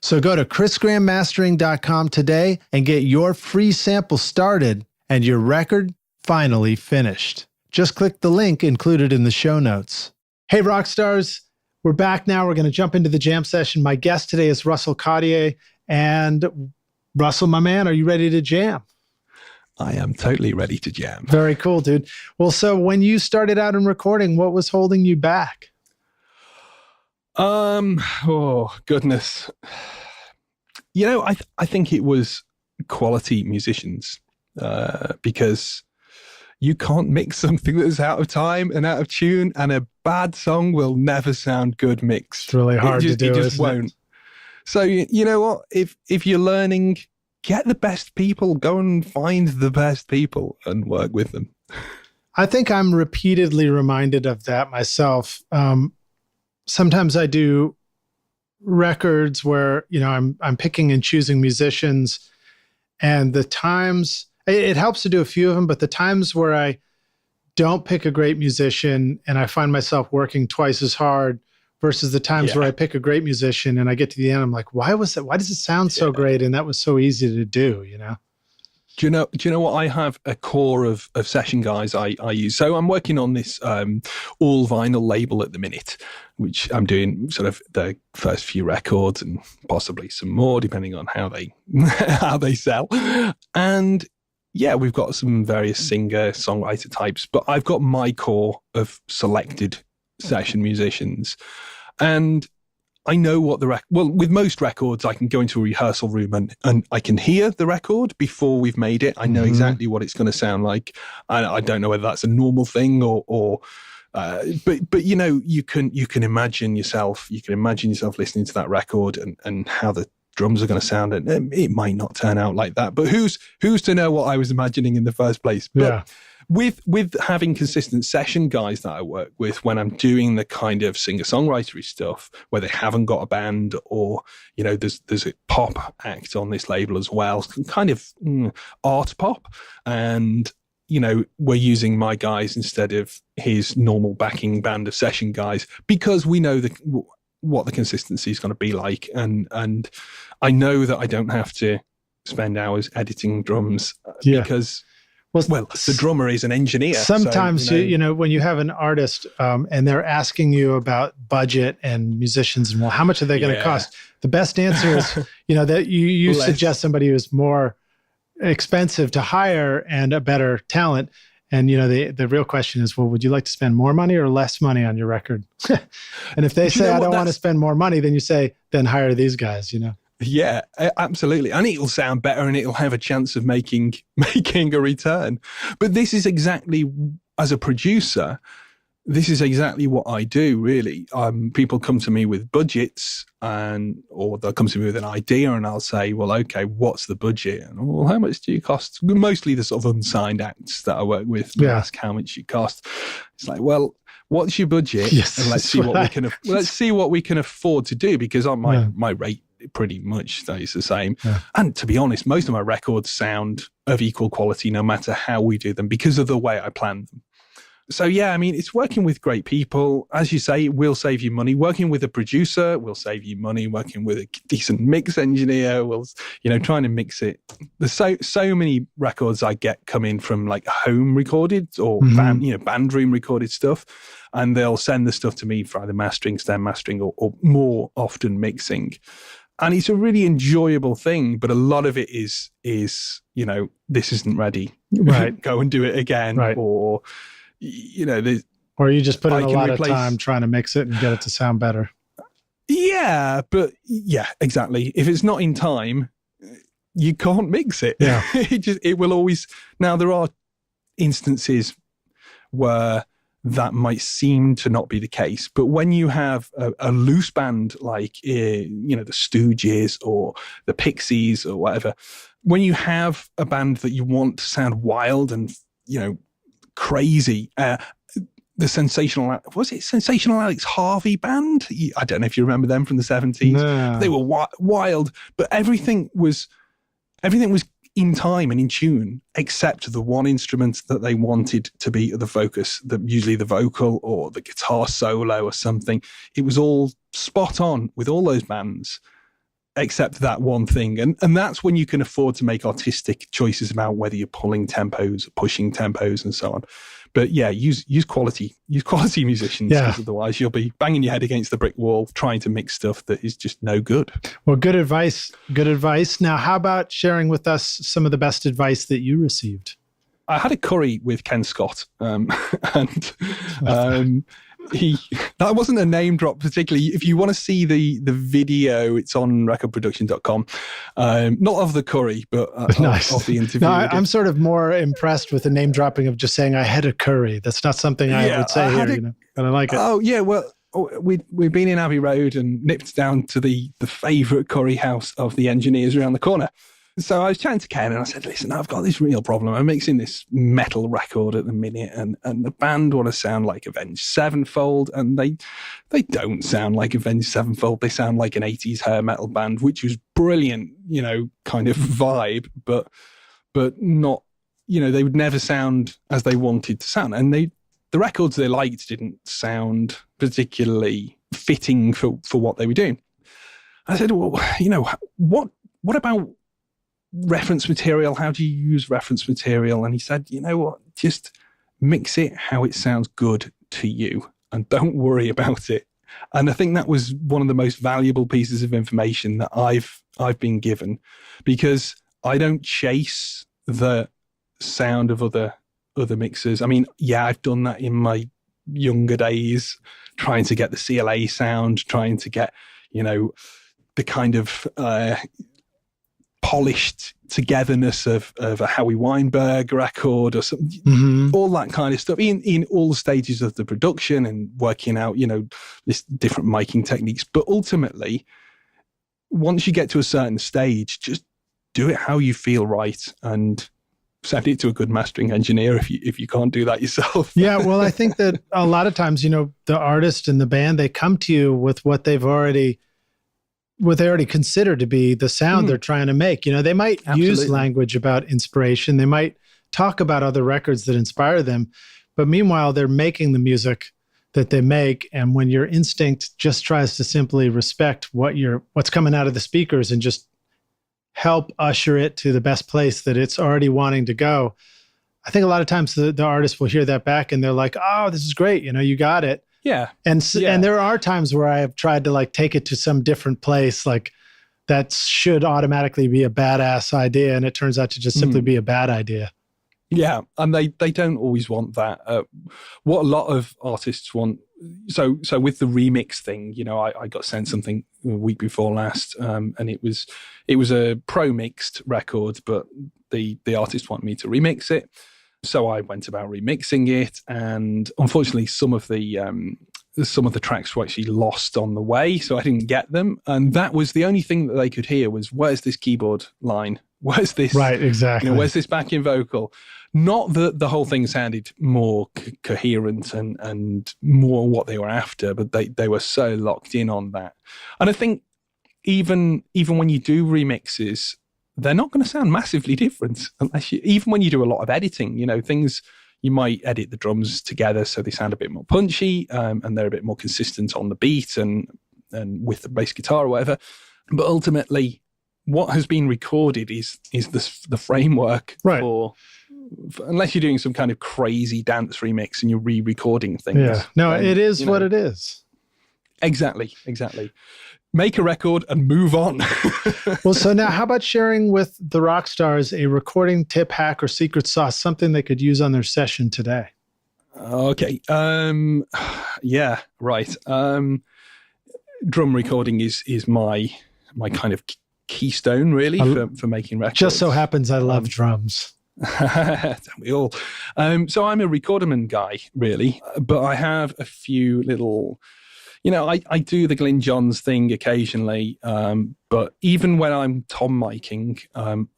So go to chrisgrahammastering.com today and get your free sample started and your record finally finished. Just click the link included in the show notes. Hey, rock stars. We're back now. We're going to jump into the jam session. My guest today is Russell Cottier. And Russell, my man, are you ready to jam? I am totally ready to jam. Very cool, dude. Well, so when you started out in recording, what was holding you back? Oh, goodness. You know, I think it was quality musicians, because you can't mix something that's out of time and out of tune, and a bad song will never sound good mixed. It's really hard to do. It just won't. So, you know what? If you're learning, get the best people. Go and find the best people and work with them. I think I'm repeatedly reminded of that myself. Sometimes I do records where, you know, I'm picking and choosing musicians, and the times, it helps to do a few of them, but the times where I don't pick a great musician and I find myself working twice as hard versus the times where I pick a great musician and I get to the end, I'm like, why was that? Why does it sound so great? And that was so easy to do, you know? Do you know what? I have a core of session guys I use. So I'm working on this all vinyl label at the minute, which I'm doing sort of the first few records and possibly some more depending on how they sell. And yeah, we've got some various singer songwriter types, but I've got my core of selected session musicians, and I know what with most records, I can go into a rehearsal room and I can hear the record before we've made it. I know exactly what it's going to sound like. I don't know whether that's a normal thing but you know, you can imagine yourself listening to that record and how the drums are going to sound, and it might not turn out like that. But who's to know what I was imagining in the first place? But yeah. With having consistent session guys that I work with when I'm doing the kind of singer-songwritery stuff where they haven't got a band, or, you know, there's a pop act on this label as well, kind of art pop, and, you know, we're using my guys instead of his normal backing band of session guys because we know what the consistency is going to be like, and I know that I don't have to spend hours editing drums because... Well, the drummer is an engineer. Sometimes, so, you know, when you have an artist and they're asking you about budget and musicians and, well, how much are they going to cost? The best answer is, you know, that you suggest somebody who's more expensive to hire and a better talent. And, you know, the real question is, well, would you like to spend more money or less money on your record? And if they say, I don't want to spend more money, then you say, then hire these guys, you know? Yeah, absolutely. And it'll sound better and it'll have a chance of making a return. But this is exactly, as a producer, this is exactly what I do, really. People come to me with budgets or they'll come to me with an idea and I'll say, well, okay, what's the budget? And, well, how much do you cost? Mostly the sort of unsigned acts that I work with. Ask how much you cost. It's like, well, what's your budget? Yes, and let's see what we can afford to do, because on my rate pretty much stays the same. Yeah. And to be honest, most of my records sound of equal quality no matter how we do them because of the way I plan them. So yeah, I mean, it's working with great people. As you say, it will save you money. Working with a producer will save you money. Working with a decent mix engineer will, you know, trying to mix it. There's so many records I get come in from like home recorded or band room recorded stuff. And they'll send the stuff to me for either mastering, stem mastering, or more often mixing. And it's a really enjoyable thing, but a lot of it is, you know, this isn't ready. Right. Go and do it again. Right. Or, you know, or you just put in a lot of time trying to mix it and get it to sound better. Yeah, but yeah, exactly. If it's not in time, you can't mix it. Yeah. It will always. Now, there are instances where that might seem to not be the case. But when you have a loose band like, you know, the Stooges or the Pixies or whatever, when you have a band that you want to sound wild and, you know, crazy, the Sensational Alex Harvey band? I don't know if you remember them from the 70s. No. They were wild, but everything was in time and in tune, except the one instrument that they wanted to be the focus, usually the vocal or the guitar solo or something. It was all spot on with all those bands, except that one thing. And that's when you can afford to make artistic choices about whether you're pulling tempos, pushing tempos, and so on. But yeah, use quality musicians, because otherwise you'll be banging your head against the brick wall trying to mix stuff that is just no good. Well, good advice. Good advice. Now, how about sharing with us some of the best advice that you received? I had a curry with Ken Scott, and that wasn't a name drop particularly. If you want to see the video, it's on recordproduction.com. Not of the curry, but nice. of the interview. No, I'm sort of more impressed with the name dropping of just saying I had a curry. That's not something I would say here, you know, but I like it. Oh yeah, well, we've been in Abbey Road and nipped down to the favourite curry house of the engineers around the corner. So I was chatting to Ken and I said, listen, I've got this real problem. I'm mixing this metal record at the minute and the band want to sound like Avenged Sevenfold, and they don't sound like Avenged Sevenfold. They sound like an 80s hair metal band, which was brilliant, you know, kind of vibe, but not, you know, they would never sound as they wanted to sound. And the records they liked didn't sound particularly fitting for what they were doing. I said, well, you know, what about reference material? How do you use reference material? And he said, you know what, just mix it how it sounds good to you and don't worry about it. And I think that was one of the most valuable pieces of information that I've been given, because I don't chase the sound of other mixers. I mean, yeah, I've done that in my younger days, trying to get the CLA sound, trying to get, the kind of polished togetherness of a Howie Weinberg record or something, all that kind of stuff in all the stages of the production and working out, this different miking techniques. But ultimately, once you get to a certain stage, just do it how you feel right and send it to a good mastering engineer if you can't do that yourself. Yeah, well, I think that a lot of times, the artist and the band, they come to you with what they already consider to be the sound they're trying to make. They might use language about inspiration. They might talk about other records that inspire them. But meanwhile, they're making the music that they make. And when your instinct just tries to simply respect what's coming out of the speakers and just help usher it to the best place that it's already wanting to go, I think a lot of times the artist will hear that back and they're like, oh, this is great. You got it. Yeah. And there are times where I have tried to take it to some different place, that should automatically be a badass idea. And it turns out to just simply be a bad idea. Yeah. And they don't always want that. What a lot of artists want. So with the remix thing, I got sent something a week before last, and it was a pro mixed record, but the artist wanted me to remix it. So I went about remixing it, and unfortunately, some of the tracks were actually lost on the way, so I didn't get them. And that was the only thing that they could hear was, "Where's this keyboard line? Where's this?" Right, exactly. Where's this backing vocal? Not that the whole thing sounded more coherent and more what they were after, but they were so locked in on that. And I think even when you do remixes, they're not going to sound massively different even when you do a lot of editing, things, you might edit the drums together so they sound a bit more punchy, and they're a bit more consistent on the beat and with the bass guitar or whatever. But ultimately, what has been recorded is the framework for unless you're doing some kind of crazy dance remix and you're re-recording things. Yeah. No, it is what it is. Exactly. Make a record and move on. Well, so now how about sharing with the rock stars a recording tip, hack, or secret sauce, something they could use on their session today? Okay. Yeah, right. Drum recording is my kind of keystone, really, for making records. Just so happens I love drums. Don't we all? So I'm a recorderman guy, really, but I have a few little... I do the Glyn Johns thing occasionally, but even when I'm tom miking,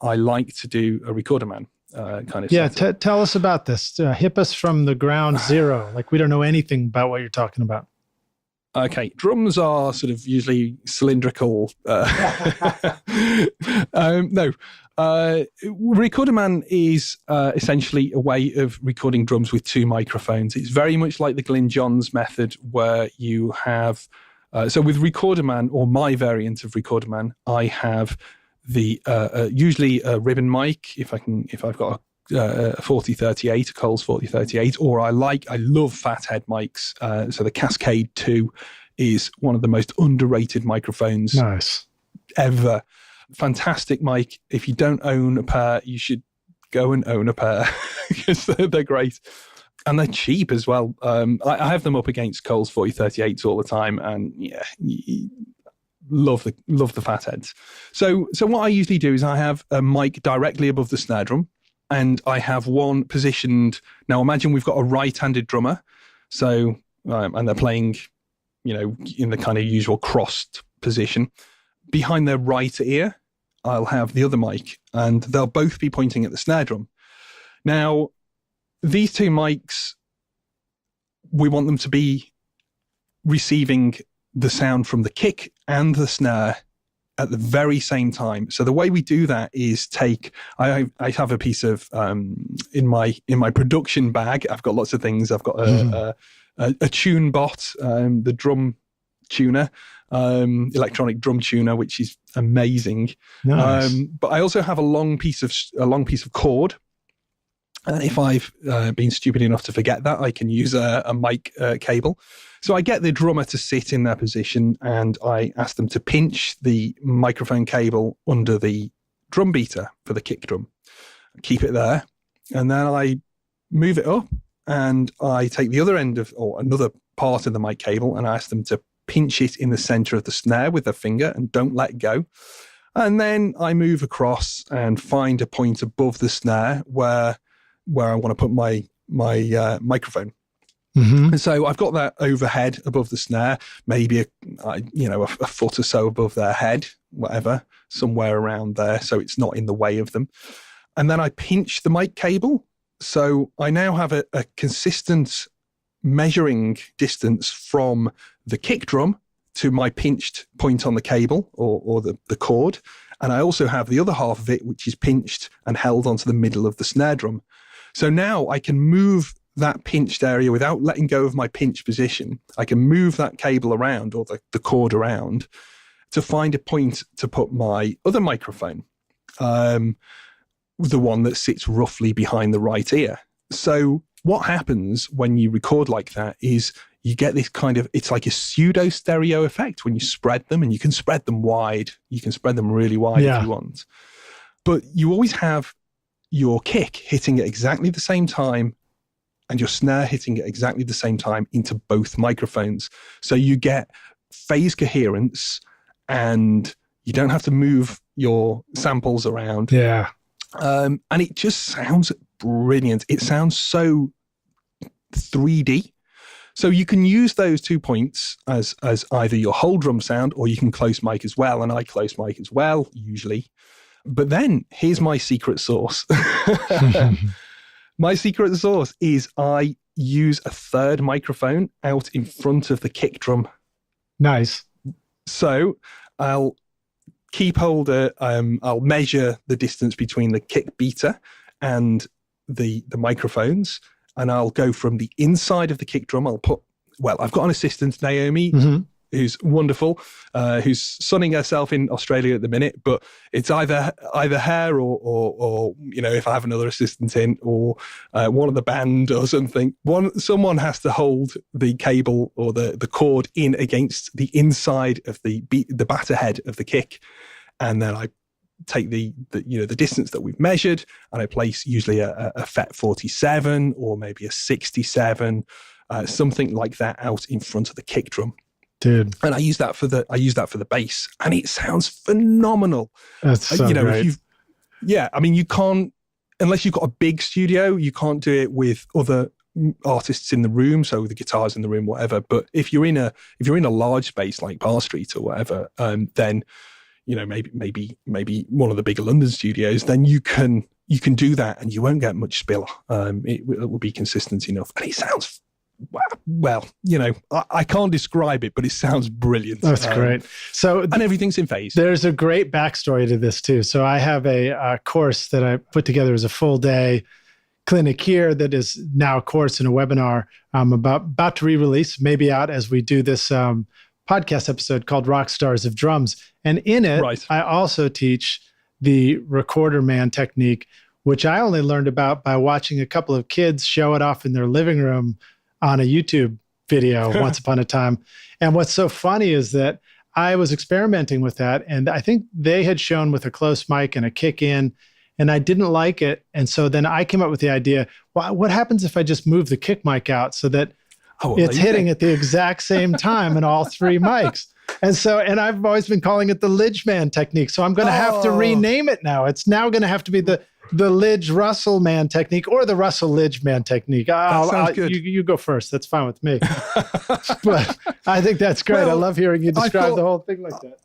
I like to do a recorderman kind of. Yeah, tell us about this. Hip us from the ground zero. We don't know anything about what you're talking about. Okay, drums are sort of usually cylindrical. No. Recorderman is essentially a way of recording drums with two microphones. It's very much like the Glyn Johns method, where you have so with Recorderman, or my variant of Recorderman, I have the usually a ribbon mic if I've got a 4038, a Coles 4038, or I love fathead mics. So the Cascade 2 is one of the most underrated microphones ever. Fantastic mic. If you don't own a pair, you should go and own a pair because they're great. And they're cheap as well. I have them up against Coles 4038s all the time, and yeah, love the fatheads. So what I usually do is I have a mic directly above the snare drum, and I have one positioned. Now imagine we've got a right-handed drummer, so and they're playing, in the kind of usual crossed position. Behind their right ear, I'll have the other mic, and they'll both be pointing at the snare drum. Now, these two mics, we want them to be receiving the sound from the kick and the snare at the very same time. So the way we do that is I have a piece of in my production bag. I've got lots of things. I've got a tune bot, the drum tuner, electronic drum tuner, which is amazing. Nice. But I also have a long piece of cord. And if I've been stupid enough to forget that, I can use a mic cable. So I get the drummer to sit in their position, and I ask them to pinch the microphone cable under the drum beater for the kick drum. Keep it there. And then I move it up, and I take the other end or another part of the mic cable, and I ask them to pinch it in the center of the snare with a finger and don't let go. And then I move across and find a point above the snare where I want to put my microphone. Mm-hmm. And so I've got that overhead above the snare, maybe a foot or so above their head, whatever, somewhere around there, so it's not in the way of them. And then I pinch the mic cable. So I now have a consistent measuring distance from the kick drum to my pinched point on the cable or the cord. And I also have the other half of it, which is pinched and held onto the middle of the snare drum. So now I can move that pinched area without letting go of my pinch position. I can move that cable around or the cord around to find a point to put my other microphone, the one that sits roughly behind the right ear. So what happens when you record like that is you get this kind of, it's like a pseudo stereo effect when you spread them, and you can spread them wide. You can spread them really wide if you want. But you always have your kick hitting at exactly the same time and your snare hitting at exactly the same time into both microphones. So you get phase coherence and you don't have to move your samples around. Yeah. And it just sounds brilliant. It sounds so 3D. So you can use those 2 points as either your whole drum sound, or you can close mic as well. And I close mic as well, usually. But then here's my secret sauce. My secret sauce is I use a third microphone out in front of the kick drum. Nice. So I'll keep hold of, I'll measure the distance between the kick beater and the microphones, and I'll go from the inside of the kick drum. I've got an assistant, Naomi, who's wonderful, who's sunning herself in Australia at the minute, but it's either her or if I have another assistant in, or one of the band or something, someone has to hold the cable or the cord in against the inside of the batter head of the kick, and then I take the distance that we've measured, and I place usually a FET 47 or maybe a 67, something like that out in front of the kick drum. Dude. And I use that for the bass, and it sounds phenomenal. That's so great. You can't, unless you've got a big studio, you can't do it with other artists in the room, so the guitars in the room, whatever. But if you're in a large space like Parr Street or whatever, then maybe one of the bigger London studios, then you can do that, and you won't get much spill. It will be consistent enough, and it sounds. Well, I can't describe it, but it sounds brilliant. That's great. And everything's in phase. There's a great backstory to this too. So I have a course that I put together as a full day clinic here that is now a course and a webinar I'm about to re-release, maybe out as we do this podcast episode called Rock Stars of Drums. And in it, I also teach the recorder man technique, which I only learned about by watching a couple of kids show it off in their living room on a YouTube video once upon a time. And what's so funny is that I was experimenting with that, and I think they had shown with a close mic and a kick in, and I didn't like it. And so then I came up with the idea, well, what happens if I just move the kick mic out so that it's hitting at the exact same time in all three mics? And I've always been calling it the Lidge Man technique. So I'm going to have to rename it now. It's now going to have to be the Lidge Russell Man technique, or the Russell Lidge Man technique. You go first. That's fine with me. But I think that's great. I love hearing you describe the whole thing like that.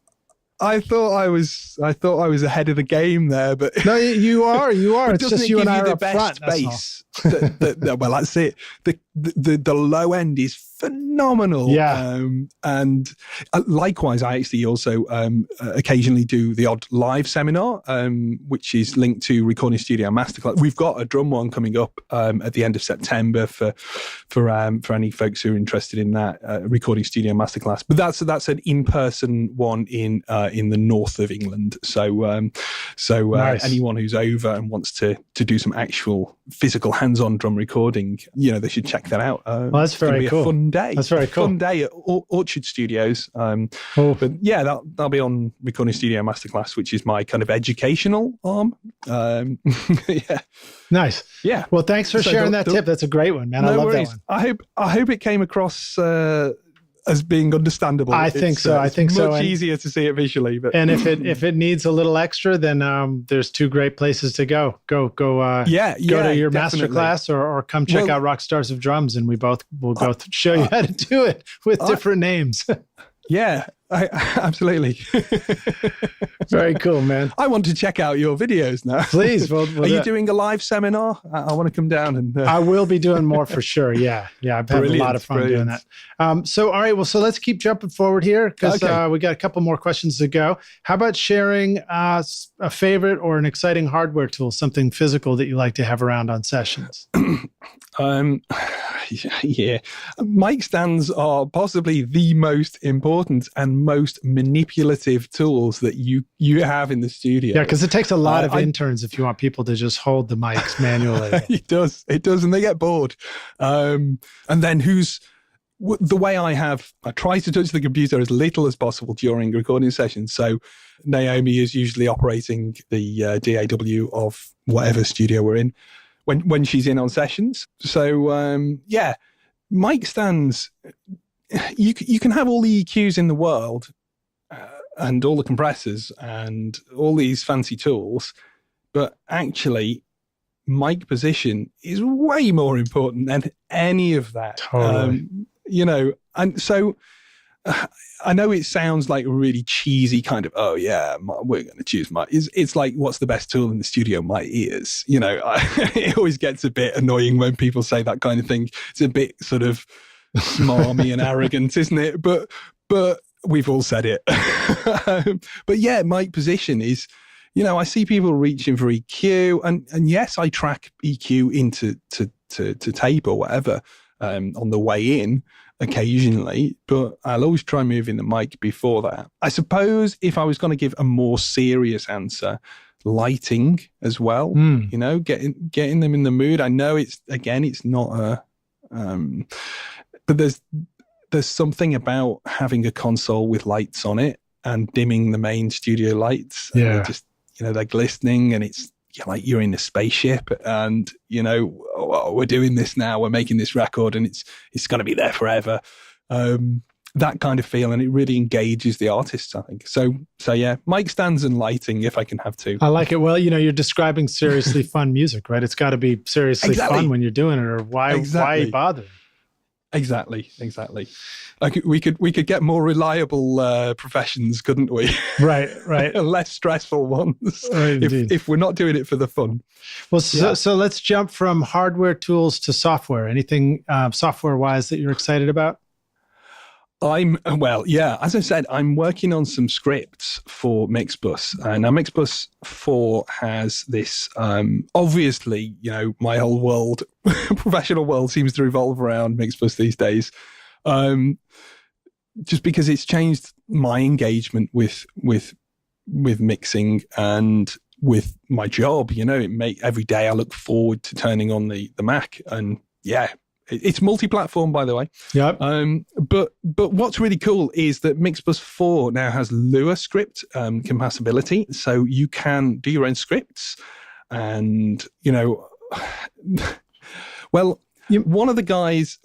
I thought I was ahead of the game there, but no, you are. It's just you and I are up front. Bass. Well, that's it. The low end is phenomenal. Yeah. And likewise, I actually also occasionally do the odd live seminar, which is linked to Recording Studio Masterclass. We've got a drum one coming up at the end of September for any folks who are interested in that Recording Studio Masterclass. But that's an in-person one in the north of England. So nice. Anyone who's over and wants to do some actual physical hands-on drum recording, they should check that out. Well, that's very cool. A fun day. That's very cool. Fun day at Orchard Studios. But yeah, that'll be on Recording Studio Masterclass, which is my kind of educational arm. Yeah. Nice. Yeah. Well, thanks for sharing that tip. That's a great one, man. I love that one. I hope it came across as being understandable. I think so. I think so. Much easier to see it visually. But and if it needs a little extra, then there's two great places to go. Go to your masterclass or come check out Rockstars of Drums, and we'll both show you how to do it with different names. Yeah, absolutely. Very cool, man. I want to check out your videos now. Please. Are you doing a live seminar? I want to come down and. I will be doing more for sure. Yeah. I've had a lot of fun doing that. So, all right. Well, so let's keep jumping forward here because we got a couple more questions to go. How about sharing a favorite or an exciting hardware tool, something physical that you like to have around on sessions? Yeah, mic stands are possibly the most important and most manipulative tools that you have in the studio. Yeah, because it takes a lot of interns if you want people to just hold the mics manually. It does, and they get bored. And then the way I try to touch the computer as little as possible during recording sessions. So Naomi is usually operating the DAW of whatever studio we're in when she's in on sessions. So mic stands, you can have all the EQs in the world and all the compressors and all these fancy tools, but actually mic position is way more important than any of that. Totally. And so I know it sounds like a really cheesy kind of, we're going to choose mic. It's like, what's the best tool in the studio? My ears. It always gets a bit annoying when people say that kind of thing. It's a bit sort of smarmy and arrogant, isn't it? But we've all said it. But yeah, mic position is, I see people reaching for EQ, and yes, I track EQ into to tape or whatever on the way in occasionally, but I'll always try moving the mic before that. I suppose if I was going to give a more serious answer, lighting as well, getting them in the mood. I know it's not but there's something about having a console with lights on it and dimming the main studio lights. Yeah. They're glistening and it's like you're in a spaceship and, we're doing this now, we're making this record and it's going to be there forever. That kind of feel, and it really engages the artists, I think. So yeah, mic stands and lighting if I can have to. I like it. Well, you're describing seriously fun music, right? It's got to be seriously fun when you're doing it, or why bother? Exactly. We could get more reliable professions, couldn't we? Right. Less stressful ones if we're not doing it for the fun. Well, so let's jump from hardware tools to software. Anything software-wise that you're excited about? As I said, I'm working on some scripts for Mixbus. Now, Mixbus 4 has this, obviously, my whole world, professional world seems to revolve around Mixbus these days. Just because it's changed my engagement with mixing and with my job, every day I look forward to turning on the Mac, and it's multi-platform, by the way. Yep. But what's really cool is that Mixbus 4 now has Lua script compatibility, so you can do your own scripts. And one of the guys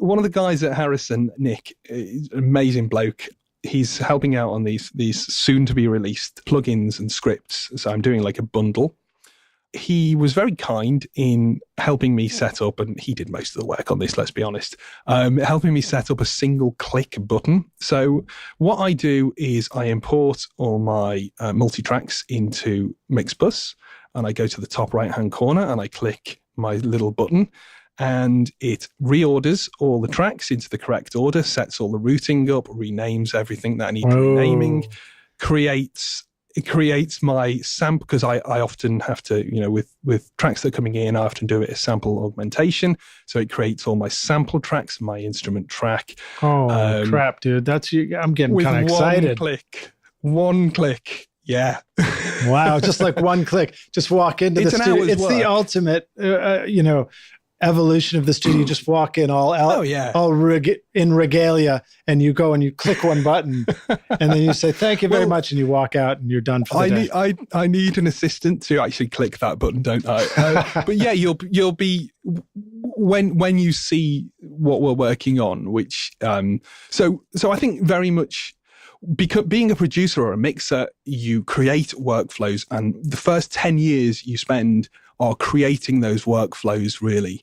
at Harrison, Nick, an amazing bloke. He's helping out on these soon to be released plugins and scripts. So I'm doing like a bundle. He was very kind in helping me set up, and he did most of the work on this, let's be honest, helping me set up a single click button. So what I do is I import all my multi-tracks into Mixbus, and I go to the top right-hand corner and I click my little button, and it reorders all the tracks into the correct order, sets all the routing up, renames everything that I need renaming, It creates my sample, because I often have to, with tracks that are coming in, I often do it as sample augmentation. So it creates all my sample tracks, my instrument track. Oh, crap, dude. I'm getting kind of excited. One click. Yeah. Wow. Just like one click. Just walk into the studio. It's the ultimate, evolution of the studio. You just walk in all in regalia, and you go and you click one button, and then you say thank you very much, and you walk out, and you're done for the day. I need an assistant to actually click that button, don't I? But yeah, you'll be when you see what we're working on, which so I think very much, because being a producer or a mixer, you create workflows, and the first 10 years you spend are creating those workflows, really,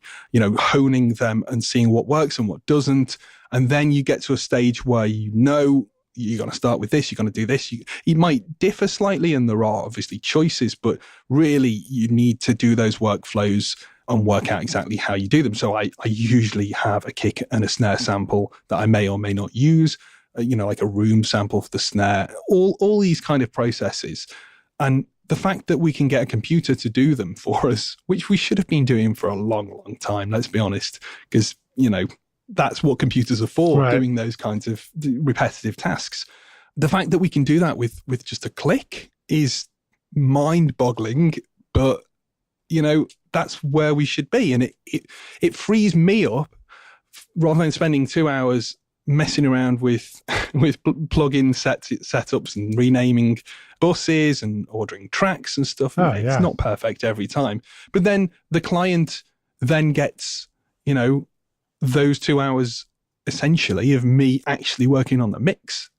honing them and seeing what works and what doesn't. And then you get to a stage where you're going to start with this, you're going to do this. It might differ slightly, and there are obviously choices, but really you need to do those workflows and work out exactly how you do them. So I usually have a kick and a snare sample that I may or may not use, like a room sample for the snare, all these kind of processes. And the fact that we can get a computer to do them for us, which we should have been doing for a long, long time, let's be honest, because, that's what computers are for, right, doing those kinds of repetitive tasks. The fact that we can do that with just a click is mind-boggling, but, that's where we should be. And it frees me up, rather than spending 2 hours messing around with plug-in setups and renaming buses and ordering tracks and stuff. It's not perfect every time. But then the client then gets, those 2 hours essentially of me actually working on the mix.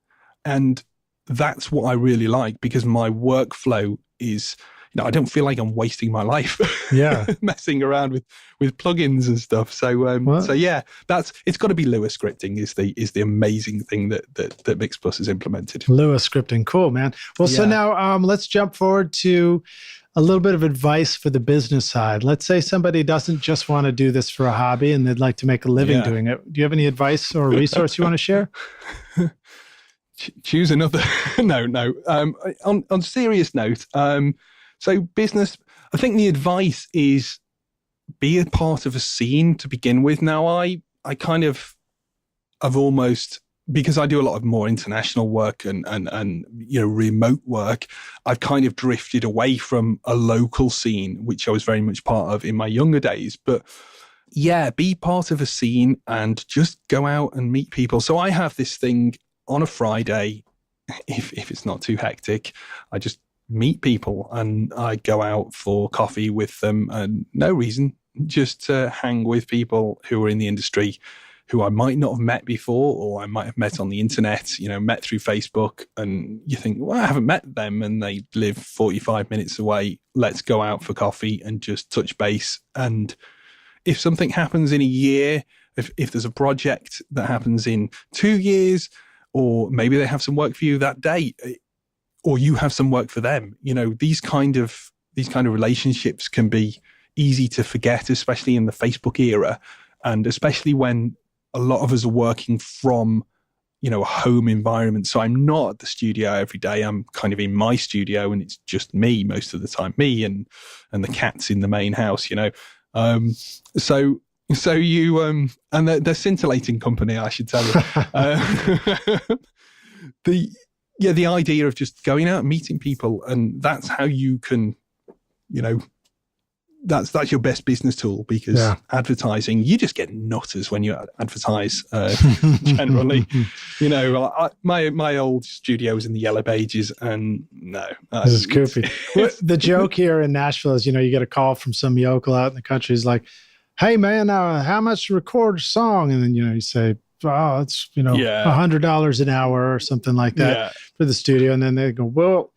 And that's what I really like, because my workflow is, I don't feel like I'm wasting my life messing around with plugins and stuff. So it's got to be Lua scripting is the amazing thing that Mixbus has implemented. Lua scripting, cool, man. Well, so now let's jump forward to a little bit of advice for the business side. Let's say somebody doesn't just want to do this for a hobby and they'd like to make a living doing it. Do you have any advice or resource you want to share? Choose another. No. On serious note, so business, I think the advice is be a part of a scene to begin with. Now, I kind of have almost, because I do a lot of more international work and remote work, I've kind of drifted away from a local scene, which I was very much part of in my younger days. But be part of a scene and just go out and meet people. So I have this thing on a Friday, if it's not too hectic, I just meet people and I go out for coffee with them, and no reason, just to hang with people who are in the industry who I might not have met before, or I might have met on the internet, met through Facebook, and you think, well, I haven't met them and they live 45 minutes away. Let's go out for coffee and just touch base. And if something happens in a year, if there's a project that happens in 2 years, or maybe they have some work for you that day, or you have some work for them, these kind of relationships can be easy to forget, especially in the Facebook era, and especially when a lot of us are working from, a home environment. So I'm not at the studio every day. I'm kind of in my studio, and it's just me most of the time, me and the cats in the main house, So you and they're scintillating company, I should tell you. The idea of just going out and meeting people, and that's how you can, that's your best business tool, because advertising, you just get nutters when you advertise generally. My old studio was in the Yellow Pages, and no. This is goofy. The joke here in Nashville is, you get a call from some yokel out in the country. He's like, hey, man, how much to record a song? And then, you say, oh, it's, $100 an hour or something like that for the studio. And then they go, well,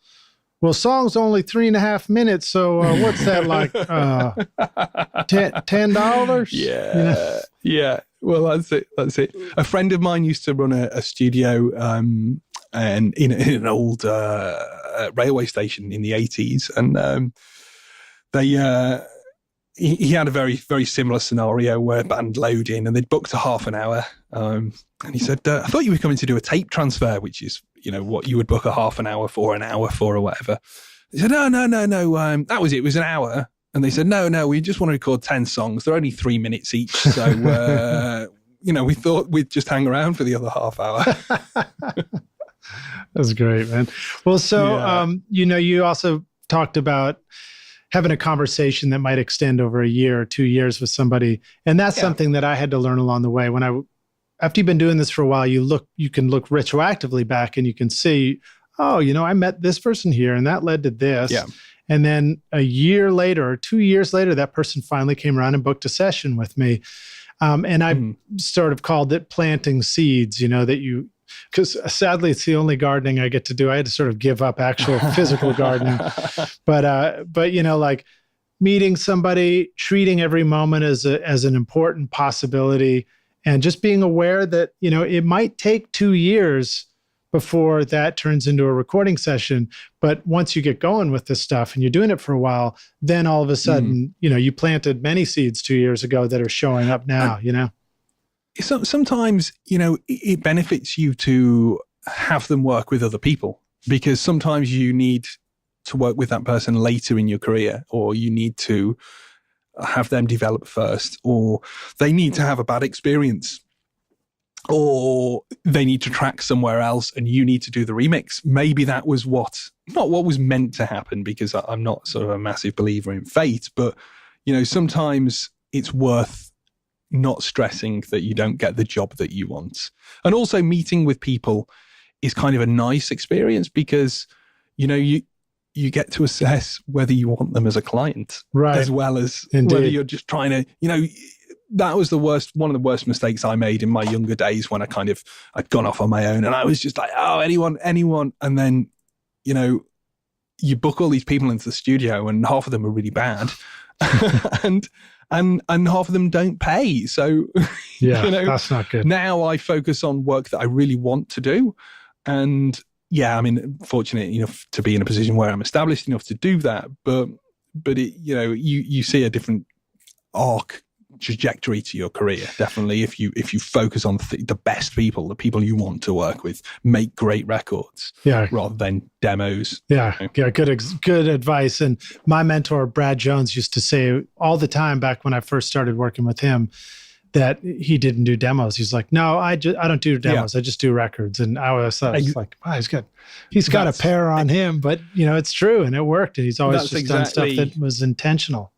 song's only 3.5 minutes. So what's that like? $10? Yeah. Well, that's it. A friend of mine used to run a studio and in an old railway station in the 80s. And he had a very, very similar scenario where a band load in and they'd booked a half an hour. And he said, I thought you were coming to do a tape transfer, which is, what you would book a half an hour for, or whatever. He said, no. That was it. It was an hour. And they said, no, we just want to record 10 songs. They're only 3 minutes each. So, we thought we'd just hang around for the other half hour. That's great, man. Well, so, you also talked about having a conversation that might extend over a year or 2 years with somebody. And that's something that I had to learn along the way. After you've been doing this for a while, you can look retroactively back and you can see, oh, I met this person here and that led to this. Yeah. And then a year later or 2 years later, that person finally came around and booked a session with me. And I sort of called it planting seeds, because sadly it's the only gardening I get to do. I had to sort of give up actual physical gardening, but like meeting somebody, treating every moment as an important possibility, and just being aware that, it might take 2 years before that turns into a recording session. But once you get going with this stuff and you're doing it for a while, then all of a sudden, you planted many seeds 2 years ago that are showing up now, So sometimes, it benefits you to have them work with other people, because sometimes you need to work with that person later in your career, or you need to have them develop first, or they need to have a bad experience, or they need to track somewhere else and you need to do the remix. Maybe that was not what was meant to happen, because I'm not sort of a massive believer in fate, but, sometimes it's worth not stressing that you don't get the job that you want. And also meeting with people is kind of a nice experience, because, you get to assess whether you want them as a client, right, as well as whether you're just trying to, that was one of the worst mistakes I made in my younger days, when I'd gone off on my own and I was just like, oh, anyone. And then, you book all these people into the studio and half of them are really bad and half of them don't pay. So, yeah, that's not good. Now I focus on work that I really want to do. And yeah, fortunate enough to be in a position where I'm established enough to do that. But it, you see a different arc trajectory to your career, definitely, if you focus on the best people, the people you want to work with, make great records, rather than demos. Good advice. And my mentor Brad Jones used to say all the time back when I first started working with him that he didn't do demos. He's like, no, I don't do demos. I just do records. And I was like, wow, he's good. He's got a pair on him, but it's true, and it worked. And he's always just done stuff that was intentional.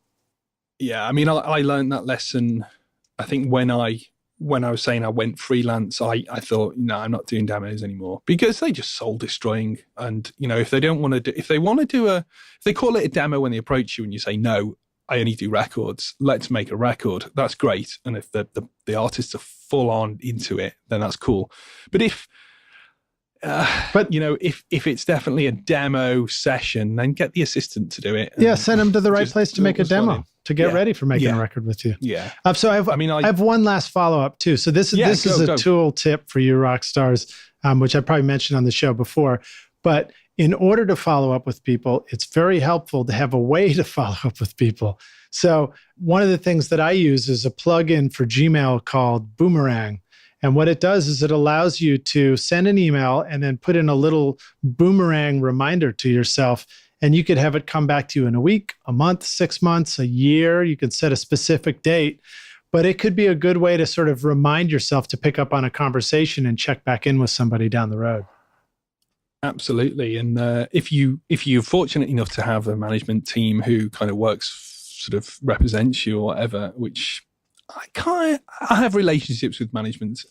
Yeah, I learned that lesson. I think when I was saying I went freelance, I thought, no, I'm not doing demos anymore, because they just soul destroying. And if they don't want to do, if they call it a demo when they approach you and you say, no, I only do records, let's make a record, that's great. And if the artists are full on into it, then that's cool. But if it's definitely a demo session, then get the assistant to do it. Yeah, send them to the right place to make a demo, to get ready for making a record with you. Yeah. So I have one last follow-up too. So this is a tool tip for you rock stars, which I probably mentioned on the show before. But in order to follow up with people, it's very helpful to have a way to follow up with people. So one of the things that I use is a plugin for Gmail called Boomerang. And what it does is it allows you to send an email and then put in a little boomerang reminder to yourself. And you could have it come back to you in a week, a month, 6 months, a year. You could set a specific date. But it could be a good way to sort of remind yourself to pick up on a conversation and check back in with somebody down the road. Absolutely. And if you're fortunate enough to have a management team who kind of sort of represents you or whatever, which I have relationships with management,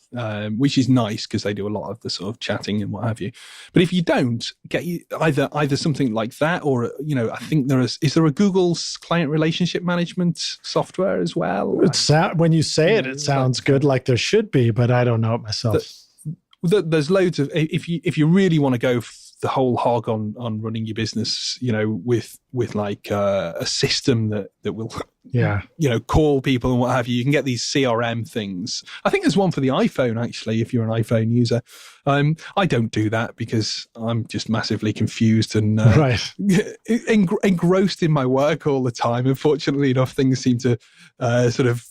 which is nice because they do a lot of the sort of chatting and what have you. But if you don't, get you either something like that, or I think is there a Google's client relationship management software as well? When you say it sounds good, like there should be, but I don't know it myself. There's loads of, if you really want to go the whole hog on running your business, with like a system that will, call people and what have you. You can get these CRM things. I think there's one for the iPhone, actually, if you're an iPhone user. I don't do that because I'm just massively confused and engrossed in my work all the time. Unfortunately enough, things seem to sort of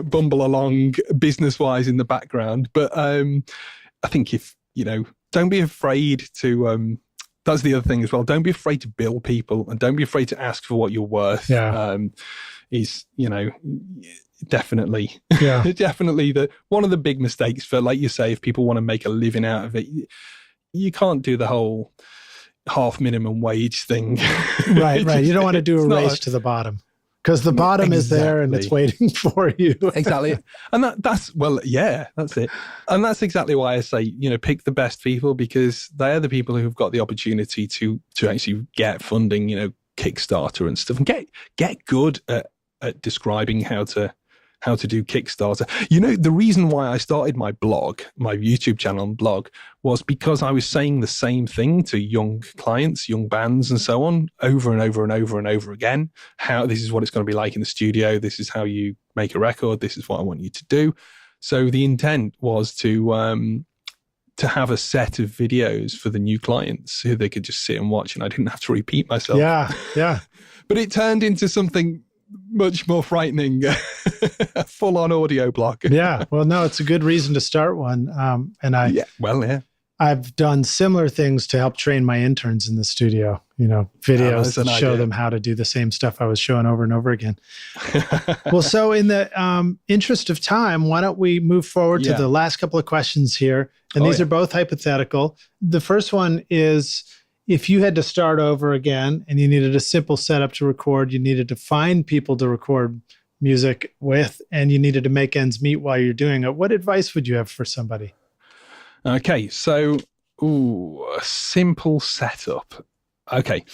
bumble along business-wise in the background. But I think don't be afraid to, that's the other thing as well. Don't be afraid to bill people, and don't be afraid to ask for what you're worth. Definitely one of the big mistakes for, like you say, if people want to make a living out of it, you can't do the whole half minimum wage thing. Right. You don't want to do a race to the bottom. Because the bottom is there and it's waiting for you. Exactly. And that's it. And that's exactly why I say, pick the best people, because they are the people who've got the opportunity to actually get funding, Kickstarter and stuff, and get good at describing how to how to do Kickstarter. You know, the reason why I started my blog, my YouTube channel and blog, was because I was saying the same thing to young clients, young bands and so on, over and over and over and over again. How this is what it's going to be like in the studio. This is how you make a record. This is what I want you to do. So the intent was to have a set of videos for the new clients who they could just sit and watch, and I didn't have to repeat myself. Yeah. But it turned into something much more frightening, a full-on audio blog. Yeah. Well, no, it's a good reason to start one. I've done similar things to help train my interns in the studio, videos that show them how to do the same stuff I was showing over and over again. Well, so in the interest of time, why don't we move forward to the last couple of questions here? And these are both hypothetical. The first one is, if you had to start over again and you needed a simple setup to record, you needed to find people to record music with, and you needed to make ends meet while you're doing it, what advice would you have for somebody? Okay, so a simple setup. Okay.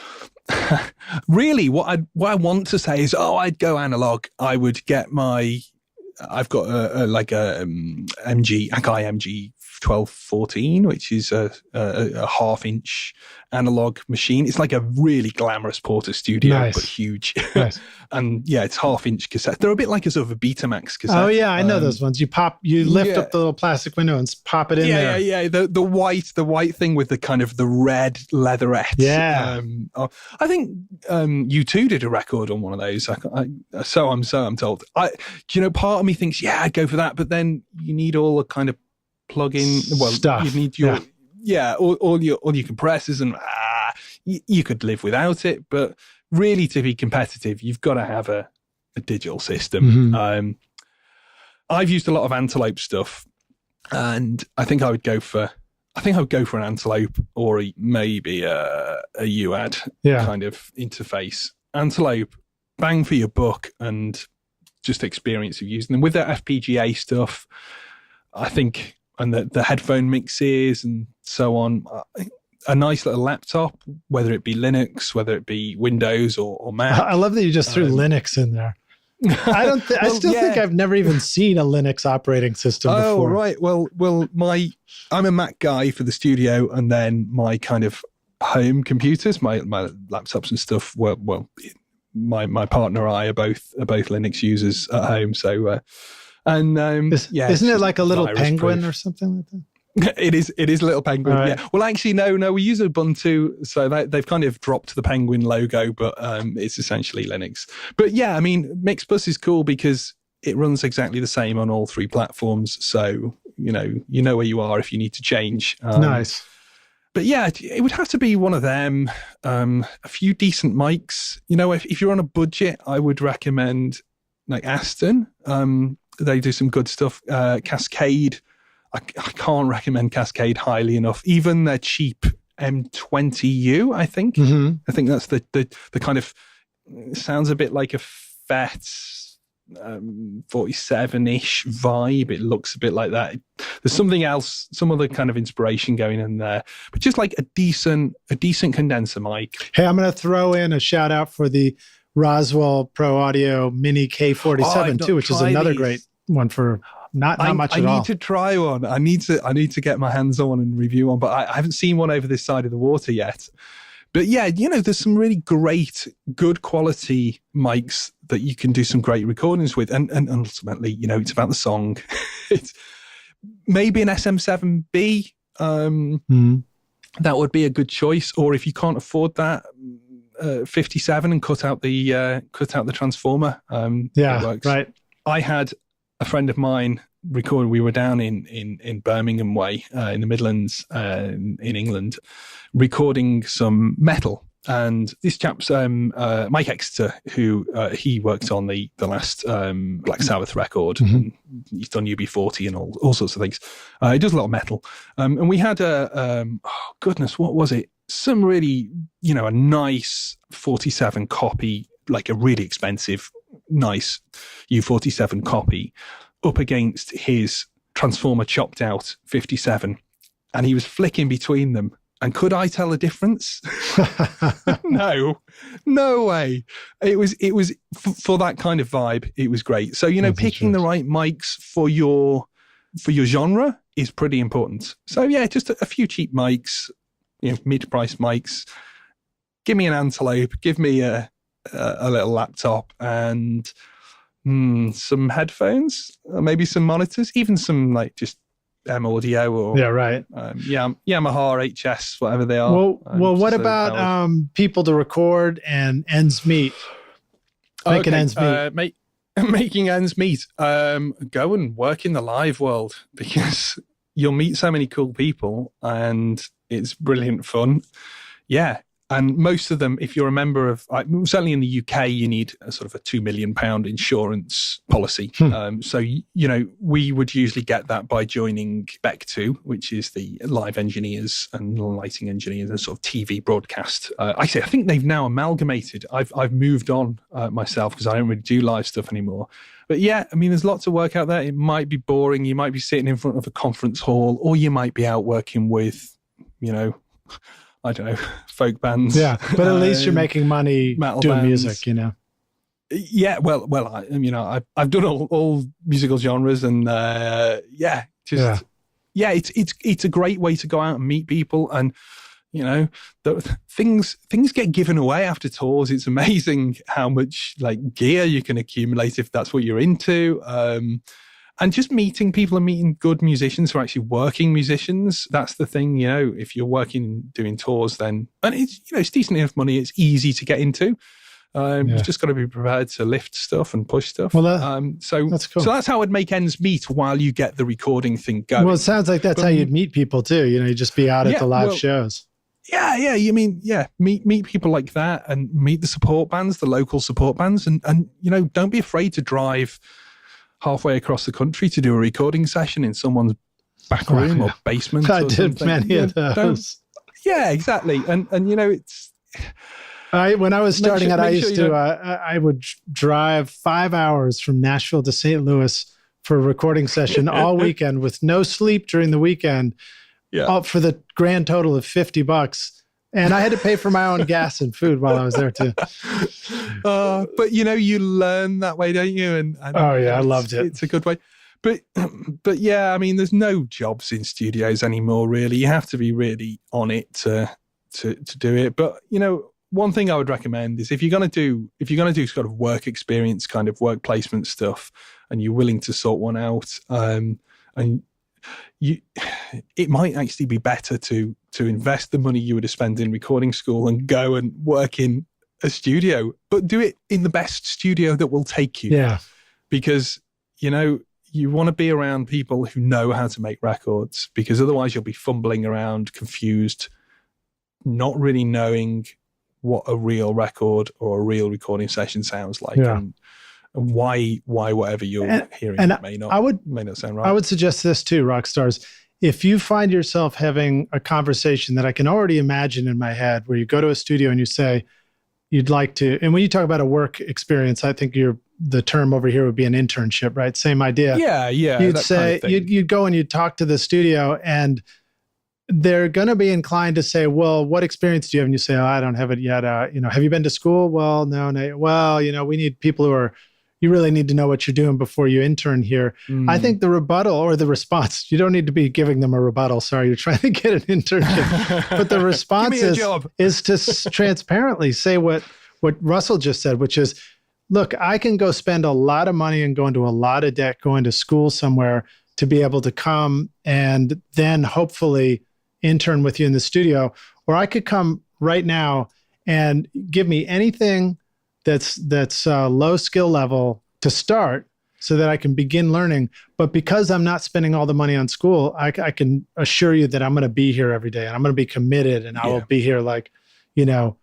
Really, what I want to say is, I'd go analog. I would get I've got a MG, Akai MG 1214, which is a half-inch analog machine. It's like a really glamorous Porter Studio, but huge. Nice. And it's half-inch cassette. They're a bit like a sort of a Betamax cassette. Oh yeah, I know those ones. You lift up the little plastic window and pop it in there. Yeah. The white thing with the kind of the red leatherette. Yeah. I think U2 did a record on one of those. So I'm told. Part of me thinks, I'd go for that, but then you need all the kind of plug-in stuff. You need your all your compressors, and you could live without it, but really, to be competitive, you've got to have a digital system. Mm-hmm. I've used a lot of Antelope stuff, and I think I would go for an Antelope or maybe a UAD kind of interface. Antelope, bang for your buck, and just experience of using them. With their FPGA stuff, I think, and the headphone mixes and so on, a nice little laptop, whether it be Linux, whether it be Windows or Mac. I love that you just threw Linux in there. I think I've never even seen a Linux operating system before. Oh, right. Well, I'm a Mac guy for the studio, and then my kind of home computers, my laptops and stuff, my partner and I are both Linux users at home. So, isn't it like a little penguin or something like that? It is a little penguin. Right. Yeah. Well, actually, no, we use Ubuntu, so they've kind of dropped the penguin logo, but it's essentially Linux. But yeah, I mean, Mixbus is cool because it runs exactly the same on all three platforms. So you know where you are if you need to change. Nice. But yeah, it would have to be one of them. A few decent mics. If you're on a budget, I would recommend like Aston. They do some good stuff. Cascade. I can't recommend Cascade highly enough. Even their cheap M20U, I think. Mm-hmm. I think that's the kind of, sounds a bit like a FET 47-ish vibe. It looks a bit like that. There's something else, some other kind of inspiration going in there. But just like a decent condenser mic. Hey, I'm going to throw in a shout out for the Roswell Pro Audio Mini K47 too, which is another great one for not much at all. I need to try one. I need to get my hands on one and review one, but I haven't seen one over this side of the water yet. But yeah, there's some really great, good quality mics that you can do some great recordings with. And ultimately, it's about the song. It's maybe an SM7B. That would be a good choice. Or if you can't afford that, 57 and cut out the transformer. That works. Right. I had a friend of mine recorded. We were down in Birmingham way, in the Midlands, in England, recording some metal. And this chap's Mike Exeter, who he worked on the last Black Sabbath record. Mm-hmm. He's done UB40 and all sorts of things. He does a lot of metal. And we had what was it? Some really, a nice 47 copy, like a really expensive, nice U47 copy up against his transformer chopped out 57. And he was flicking between them. And could I tell a difference? No way. It was for that kind of vibe. It was great. So, you know, picking the right mics for your genre is pretty important. So yeah, just a few cheap mics, you know, mid-price mics. Give me an Antelope, give me a little laptop and some headphones, maybe some monitors, even some like just audio or Yamaha HS, whatever they are. Well, what about people to record and ends meet? Making ends meet. Making ends meet. Go and work in the live world, because you'll meet so many cool people and it's brilliant fun. Yeah. And most of them, if you're a member of, certainly in the UK, you need a sort of a £2 million insurance policy. So, you know, we would usually get that by joining BEC2, which is the live engineers and lighting engineers and sort of TV broadcast. I think they've now amalgamated. I've moved on myself because I don't really do live stuff anymore. But yeah, I mean, there's lots of work out there. It might be boring. You might be sitting in front of a conference hall, or you might be out working with, you know, I don't know, folk bands. Yeah, but at least you're making money doing bands. music, you know. Yeah, well, I've done all musical genres, and it's a great way to go out and meet people, and you know, things get given away after tours. It's amazing how much like gear you can accumulate if that's what you're into. And just meeting people and meeting good musicians who are actually working musicians. That's the thing, you know, if you're doing tours, then, and it's, you know, it's decent enough money. It's easy to get into. You've just got to be prepared to lift stuff and push stuff. Well, that's cool. So that's how I'd make ends meet while you get the recording thing going. Well, it sounds like that's how you'd meet people too. You know, you just be out at the live shows. Yeah. You mean, meet people like that and meet the support bands, the local support bands. And you know, don't be afraid to drive halfway across the country to do a recording session in someone's back room or basement. I did many of those. Yeah, exactly. And you know, it's... when I was starting out, I would drive 5 hours from Nashville to St. Louis for a recording session all weekend with no sleep during the weekend, all for the grand total of $50. And I had to pay for my own gas and food while I was there too. But you know, you learn that way, don't you? And I loved it. It's a good way. But yeah, I mean, there's no jobs in studios anymore, really. You have to be really on it to do it. But you know, one thing I would recommend is if you're gonna do sort of work experience, kind of work placement stuff, and you're willing to sort one out, it might actually be better to invest the money you would have spent in recording school and go and work in a studio, but do it in the best studio that will take you. Yeah. Because, you know, you want to be around people who know how to make records, because otherwise you'll be fumbling around, confused, not really knowing what a real record or a real recording session sounds like. Yeah. And why whatever you're hearing may not sound right. I would suggest this too, rock stars. If you find yourself having a conversation that I can already imagine in my head, where you go to a studio and you say you'd like to, and when you talk about a work experience, I think the term over here would be an internship, right? Same idea. Yeah. You'd say, kind of you'd go and you'd talk to the studio, and they're going to be inclined to say, well, what experience do you have? And you say, oh, I don't have it yet. You know, have you been to school? Well, no. Well, you know, we need people who are, you really need to know what you're doing before you intern here. I think the rebuttal or the response, you don't need to be giving them a rebuttal. Sorry, you're trying to get an internship. But the response is to transparently say what Russell just said, which is, look, I can go spend a lot of money and go into a lot of debt going to school somewhere to be able to come and then hopefully intern with you in the studio. Or I could come right now and give me anything that's low skill level to start so that I can begin learning. But because I'm not spending all the money on school, I can assure you that I'm going to be here every day, and I'm going to be committed, and I will be here, like, you know,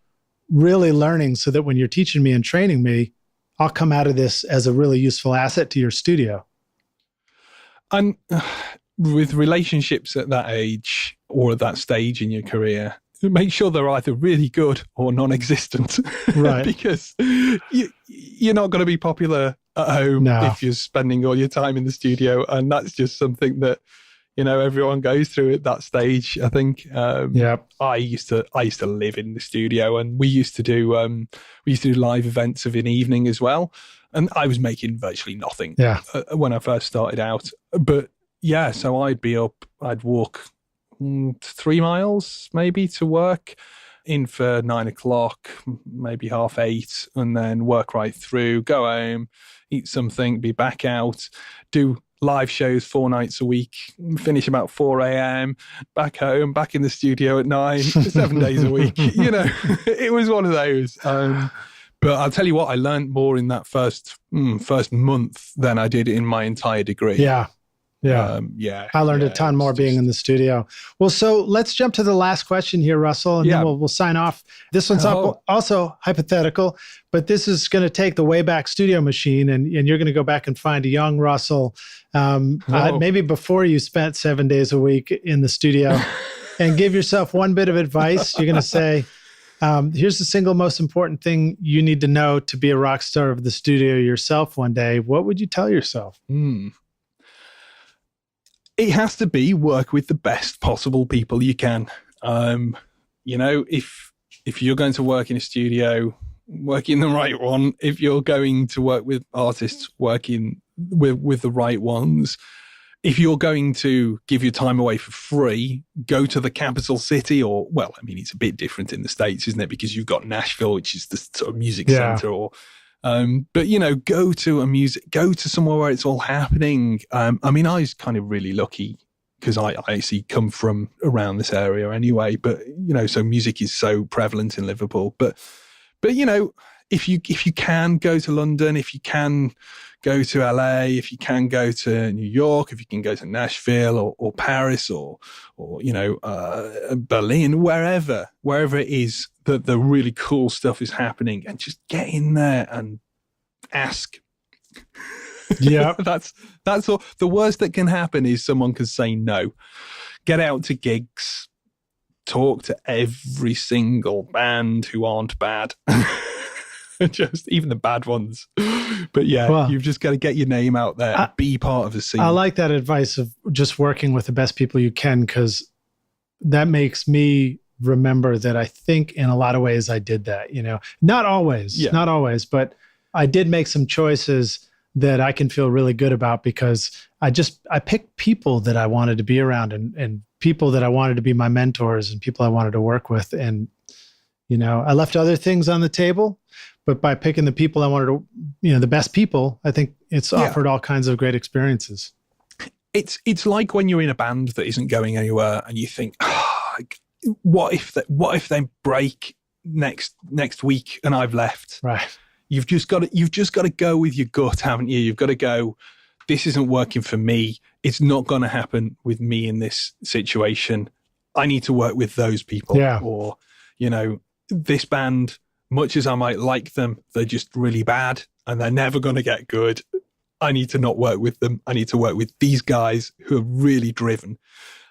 really learning, so that when you're teaching me and training me, I'll come out of this as a really useful asset to your studio. And with relationships at that age or at that stage in your career, make sure they're either really good or non-existent, right? Because you're not going to be popular at home if you're spending all your time in the studio, and that's just something that, everyone goes through at that stage. I think. Yeah. I used to live in the studio, and we used to do live events of an evening as well. And I was making virtually nothing when I first started out. But yeah, so I'd be up, I'd walk 3 miles maybe to work, in for 9 o'clock, maybe 8:30, and then work right through, go home, eat something, be back out, do live shows 4 nights a week, finish about 4 a.m, back home, back in the studio at 9, 7 days a week. It was one of those. But I'll tell you what, I learned more in that first month than I did in my entire degree. Yeah. I learned a ton more being in the studio. Well, so let's jump to the last question here, Russell, and then we'll sign off. This one's also hypothetical, but this is going to take the Wayback Studio machine, and you're going to go back and find a young Russell, maybe before you spent 7 days a week in the studio, and give yourself one bit of advice. You're going to say, here's the single most important thing you need to know to be a rock star of the studio yourself one day. What would you tell yourself? It has to be work with the best possible people you can. If you're going to work in a studio, work in the right one. If you're going to work with artists, working with the right ones. If you're going to give your time away for free, go to the capital city, it's a bit different in the States, isn't it? Because you've got Nashville, which is the sort of music center, go to somewhere where it's all happening. I was kind of really lucky because I actually come from around this area anyway, but so music is so prevalent in Liverpool, but if you can go to London, if you can go to LA, if you can go to New York, if you can go to Nashville or Paris or Berlin, wherever it is that the really cool stuff is happening, and just get in there and ask. Yeah. That's all. The worst that can happen is someone can say no. Get out to gigs, talk to every single band who aren't bad. Just even the bad ones. But you've just got to get your name out there and be part of the scene. I like that advice of just working with the best people you can, because that makes me remember that I think in a lot of ways I did that, not always, but I did make some choices that I can feel really good about, because I picked people that I wanted to be around and people that I wanted to be my mentors and people I wanted to work with. And, I left other things on the table, but by picking the people I wanted to, the best people, I think it's offered all kinds of great experiences. It's like when you're in a band that isn't going anywhere and you think, what if they break next week and I've left? Right. You've just got to go with your gut, haven't you? You've got to go, this isn't working for me. It's not going to happen with me in this situation. I need to work with those people. Yeah. Or, this band, much as I might like them, they're just really bad and they're never going to get good. I need to not work with them. I need to work with these guys who are really driven.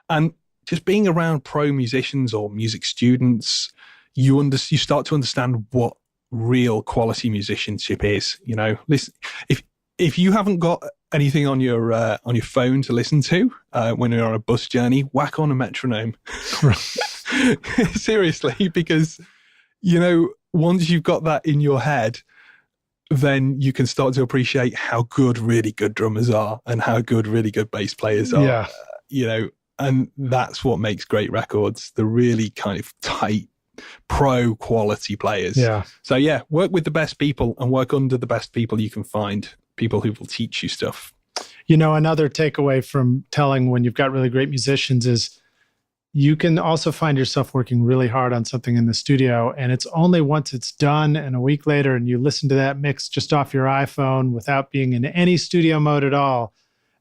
And just being around pro musicians or music students, you start to understand what real quality musicianship is. Listen, if you haven't got anything on your phone to listen to when you're on a bus journey, whack on a metronome. Seriously, because once you've got that in your head, then you can start to appreciate how good really good drummers are and how good really good bass players are. And that's what makes great records, the really kind of tight pro quality players. So work with the best people and work under the best people you can find, people who will teach you stuff. Another takeaway from telling when you've got really great musicians is you can also find yourself working really hard on something in the studio, and it's only once it's done and a week later and you listen to that mix just off your iPhone without being in any studio mode at all,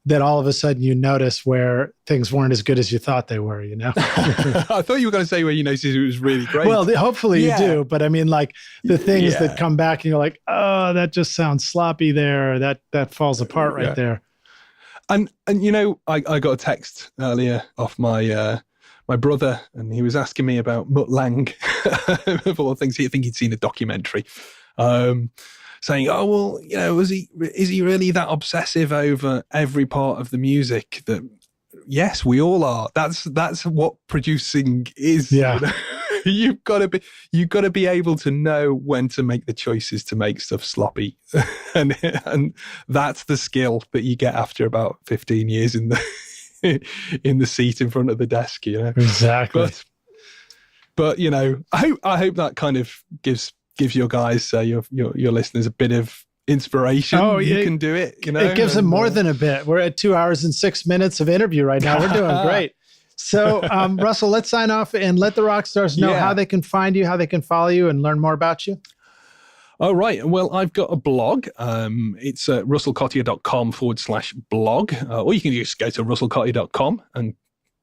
that all of a sudden you notice where things weren't as good as you thought they were, I thought you were going to say where you noticed it was really great. Well, hopefully you do. But I mean, like the things that come back and you're like, oh, that just sounds sloppy there. That falls apart right there. And I got a text earlier off my brother, and he was asking me about Mutt Lange, of all things. I think he'd seen a documentary. Saying, oh, well, is he really that obsessive over every part of the music that yes, we all are. That's what producing is. Yeah. You know? You've got to be able to know when to make the choices to make stuff sloppy, and that's the skill that you get after about 15 years in the seat in front of the desk. You know, exactly. But you know, I hope that kind of gives your guys, your listeners, a bit of inspiration. Oh, you can do it. You know, it gives them more than a bit. We're at 2 hours and 6 minutes of interview right now. We're doing great. So, Russell, let's sign off and let the rock stars know how they can find you, how they can follow you, and learn more about you. Oh, right. Well, I've got a blog. It's russellcottier.com/blog. Or you can just go to russellcottier.com and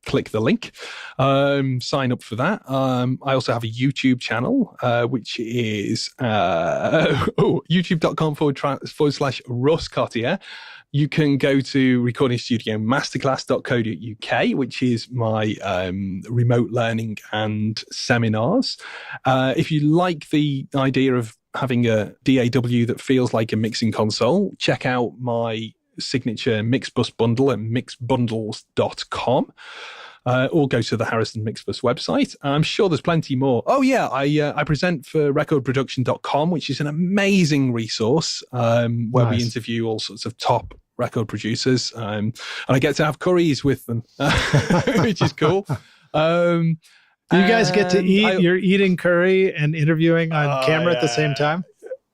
click the link. Sign up for that. I also have a YouTube channel, which is youtube.com/Russ Cottier. You can go to recordingstudiomasterclass.co.uk, which is my remote learning and seminars. If you like the idea of having a DAW that feels like a mixing console, check out my signature Mixbus bundle at mixbundles.com. Or go to the Harrison Mixbus website. I'm sure there's plenty more. Oh, yeah, I present for recordproduction.com, which is an amazing resource where we interview all sorts of top record producers. And I get to have curries with them, which is cool. You guys get to eat, you're eating curry and interviewing on camera at the same time?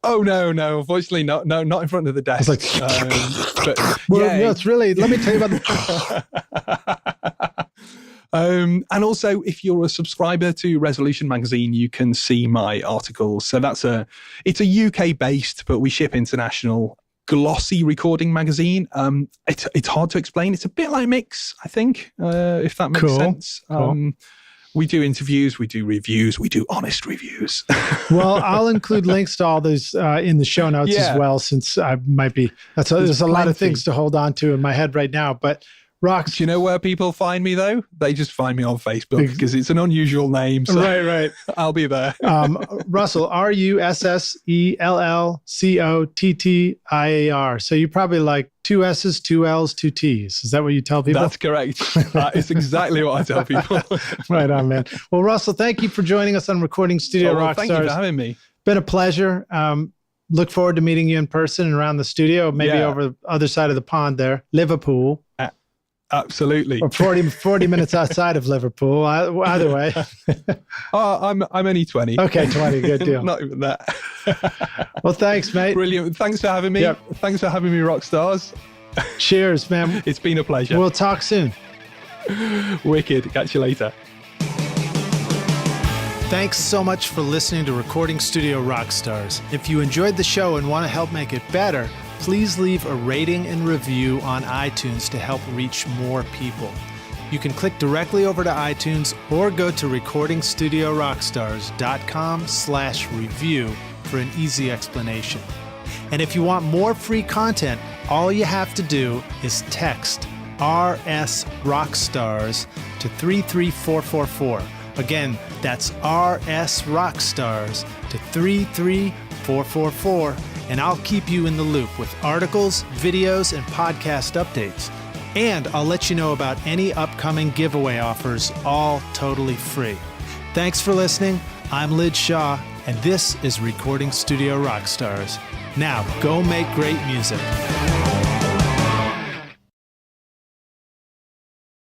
Oh, no, unfortunately not. No, not in front of the desk. It's like, it's really, let me tell you about and also, if you're a subscriber to Resolution magazine, you can see my articles. So it's a UK based, but we ship international, glossy recording magazine. It's hard to explain. It's a bit like Mix, I think, if that makes sense. Cool. We do interviews, we do reviews, we do honest reviews. Well, I'll include links to all those in the show notes as well, since I might be, there's a lot of things to hold on to in my head right now. But Rox, do you know where people find me though? They just find me on Facebook because it's an unusual name. So right. I'll be there. Russell, RUSSELLCOTTIAR. So you probably like 2 S's, 2 L's, 2 T's. Is that what you tell people? That's correct. It's exactly what I tell people. Right on, man. Well, Russell, thank you for joining us on Recording Studio Rockstars. Thank you for having me. Been a pleasure. Look forward to meeting you in person and around the studio, maybe over the other side of the pond there, Liverpool. Absolutely. Or 40 minutes outside of Liverpool. Either way. I'm only 20. Okay, 20. Good deal. Not even that. Well, thanks, mate. Brilliant. Thanks for having me. Yep. Thanks for having me, Rockstars. Cheers, man. It's been a pleasure. We'll talk soon. Wicked. Catch you later. Thanks so much for listening to Recording Studio Rockstars. If you enjoyed the show and want to help make it better, please leave a rating and review on iTunes to help reach more people. You can click directly over to iTunes or go to recordingstudiorockstars.com/review for an easy explanation. And if you want more free content, all you have to do is text RS Rockstars to 33444. Again, that's RS Rockstars to 33444. And I'll keep you in the loop with articles, videos, and podcast updates. And I'll let you know about any upcoming giveaway offers, all totally free. Thanks for listening. I'm Lid Shaw, and this is Recording Studio Rockstars. Now, go make great music.